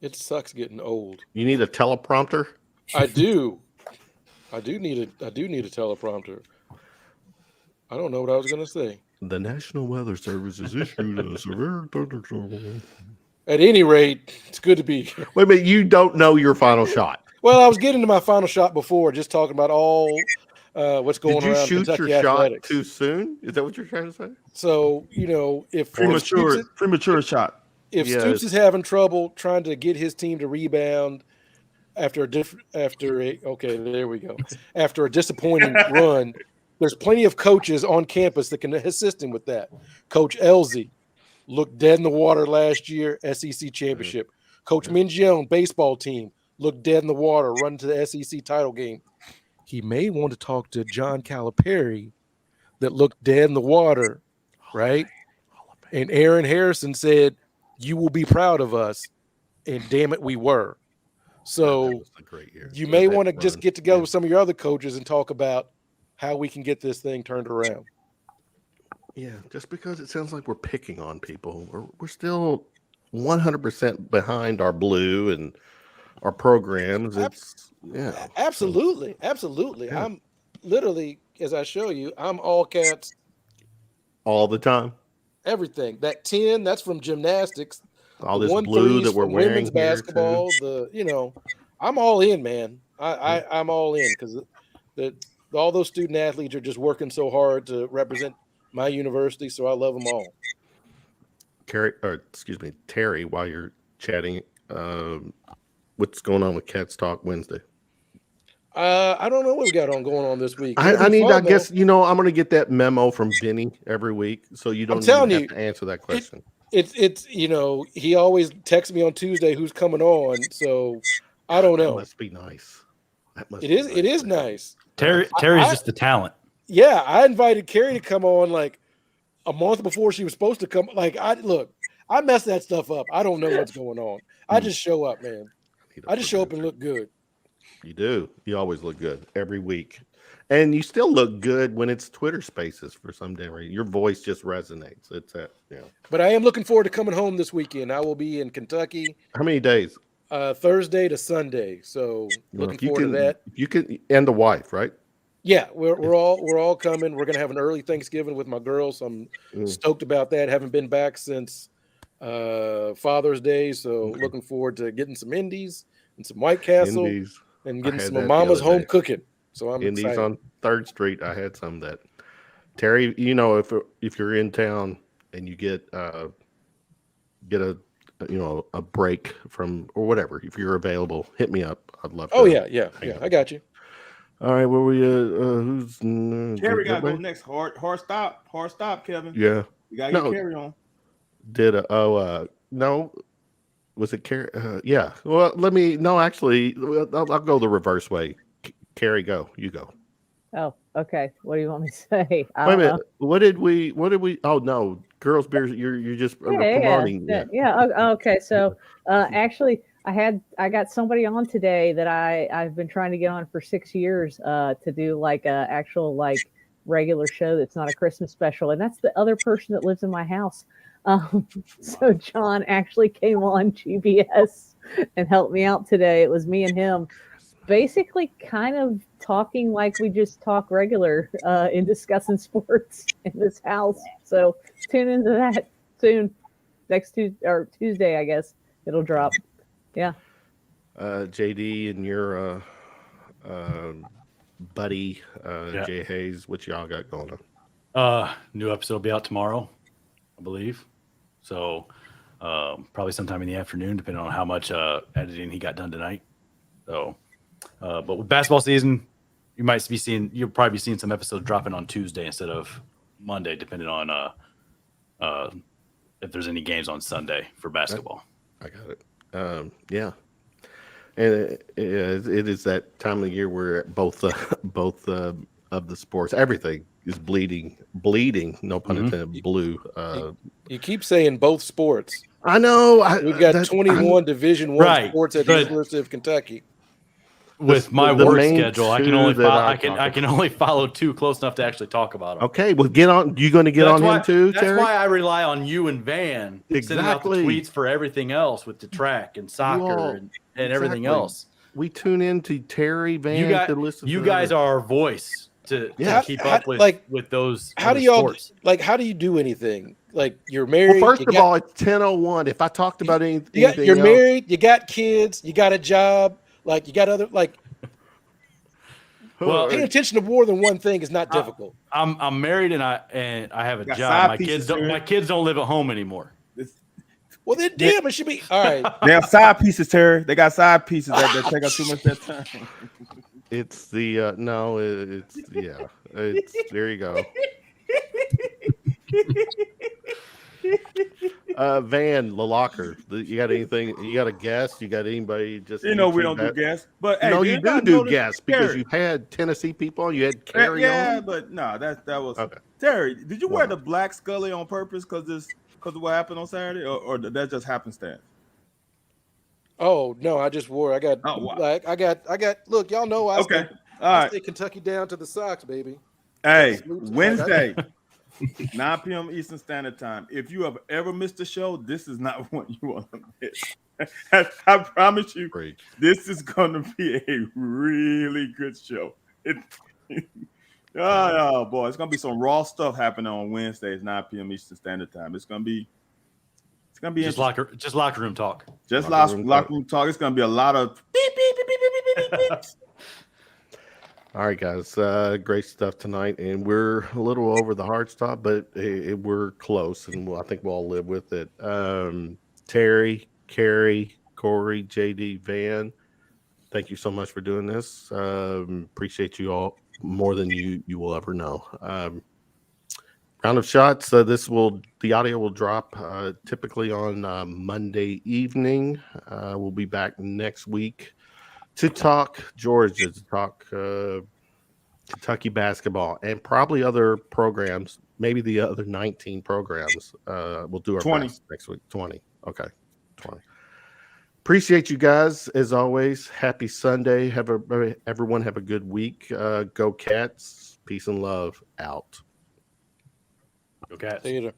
It sucks getting old. You need a teleprompter? I do. I do need a teleprompter. I don't know what I was going to say. The National Weather Service has issued a severe thunderstorm. At any rate, it's good to be here. Wait a minute, you don't know your final shot. Well, I was getting to my final shot before, just talking about all what's going on. Did you around shoot Kentucky your athletics. shot too soon? Is that what you're trying to say? So, if Premature shot. If Stoops is having trouble trying to get his team to rebound after a disappointing run, there's plenty of coaches on campus that can assist him with that. Coach Elzey looked dead in the water last year, SEC championship. Coach Mingione, baseball team, look dead in the water, run to the SEC title game. He may want to talk to John Calipari that looked dead in the water, right? And Aaron Harrison said, "You will be proud of us," and damn it, we were. So that was a great year. you may That want to run. just get together with some of your other coaches and talk about how we can get this thing turned around. Yeah, just because it sounds like we're picking on people, we're still 100% behind our blue and our programs. It's Absolutely. Yeah. I'm literally, as I show you, I'm all cats, all the time. everything. That 10, that's from gymnastics. All The this 1 blue 3s that we're from wearing women's here, basketball. I'm all in, man. I'm all in because all those student athletes are just working so hard to represent my university. So I love them all. Terry, while you're chatting, what's going on with Cats Talk Wednesday? I don't know what we got going on this week. I guess, I'm going to get that memo from Benny every week, so you don't even have to answer that question. It's he always texts me on Tuesday who's coming on, so I don't know. That must be nice. It is nice. Terry's just the talent. Yeah, I invited Carrie to come on like a month before she was supposed to come. Like I mess that stuff up. I don't know what's going on. I just show up, man. I just show up and look good. You do. You always look good every week. And you still look good when it's Twitter Spaces for some damn reason. Your voice just resonates. It's But I am looking forward to coming home this weekend. I will be in Kentucky. How many days? Thursday to Sunday. So looking forward to that. You can, and the wife, right? Yeah, we're all coming. We're gonna have an early Thanksgiving with my girls. So I'm stoked about that. Haven't been back since Father's Day, so looking forward to getting some Indies and some White Castle and getting some of Mama's home cooking. So I'm Indies excited. on 3rd Street. I had some that. Terry, if you're in town and you get a break from or whatever, if you're available, hit me up. I'd love to. Oh yeah, I got you. All right, where we who's Carrie gotta go next. Hard stop, Kevin. Yeah. You gotta get Carrie on. No. Was it Carrie? Yeah. Well, actually, I'll go the reverse way. Carrie, go. You go. Oh, okay. What do you want me to say? Wait a minute. What did we? Oh no, girls beers. You're just promoting. Yeah. Okay. So, actually, I got somebody on today that I've been trying to get on for 6 years to do like a actual like regular show that's not a Christmas special, and that's the other person that lives in my house. So John actually came on GBS and helped me out today. It was me and him, basically kind of talking like we just talk regular in discussing sports in this house. So tune into that soon. Next Tuesday, I guess it'll drop. Yeah. JD and your buddy Jay Hayes, what y'all got going on? New episode will be out tomorrow, I believe. So probably sometime in the afternoon, depending on how much editing he got done tonight. So, but with basketball season, you'll probably be seeing some episodes dropping on Tuesday instead of Monday, depending on if there's any games on Sunday for basketball. I got it. Yeah. And it is that time of year where both of the sports, everything is bleeding, no pun intended, blue. You keep saying both sports. I know. We've got 21 Division I sports at the University of Kentucky. With my work schedule, I can only follow 2 close enough to actually talk about them. Okay, well, get on. You going to get on him too, Terry? That's why I rely on you and Van sending out the tweets for everything else with the track and soccer and everything else. We tune in to Terry, Van to listen. You guys are our voice to keep up with those. How do y'all how do you do anything? Like you're married. Well, first of all, it's 10:01. If I talked about anything, you're married. You got kids. You got a job. Like you got other paying attention to more than one thing is not difficult. I'm married and I have a job. My kids don't live at home anymore. Well, then damn, it should be all right. They have side pieces, Terry. They got side pieces that take up too much of that time. It's the it's there you go. Van LaLocker, you got anything? You got a guess? You got anybody? Just You know we don't do guests, but hey, no, did you do anybody do notice guests because Carrie? you've had Tennessee people on. You had Carrie Yeah, on. but no, that was Okay. Terry. Did you wear Wow. the black Scully on purpose because of what happened on Saturday, or did that just happenstance? Oh no, I just wore. I got. Oh, wow. Like I got. Look, y'all know I Okay, stay. all I right. stay Kentucky down to the socks, baby. Hey, Salute to- Wednesday, 9 p.m. Eastern Standard Time. If you have ever missed a show, this is not one you want to miss. I promise you, Great. this is going to be a really good show. Oh boy, it's going to be some raw stuff happening on Wednesdays, 9 p.m. Eastern Standard Time. It's going to be Just locker room talk. just Locker room locker room talk. It's going to be a lot of beep, beep, beep, beep, beep, beep, beep, beep. All right, guys. Great stuff tonight, and we're a little over the hard stop, but we're close, and I think we'll all live with it. Terry, Carrie, Corey, JD, Van, thank you so much for doing this. Appreciate you all more than you will ever know. Round of shots. The audio will drop typically on Monday evening. We'll be back next week to talk Georgia, to talk Kentucky basketball, and probably other programs, maybe the other 19 programs. We'll do our 20 best next week. 20. Okay. 20. Appreciate you guys as always. Happy Sunday. Everyone have a good week. Go Cats. Peace and love. Out. Go Cats. Theater.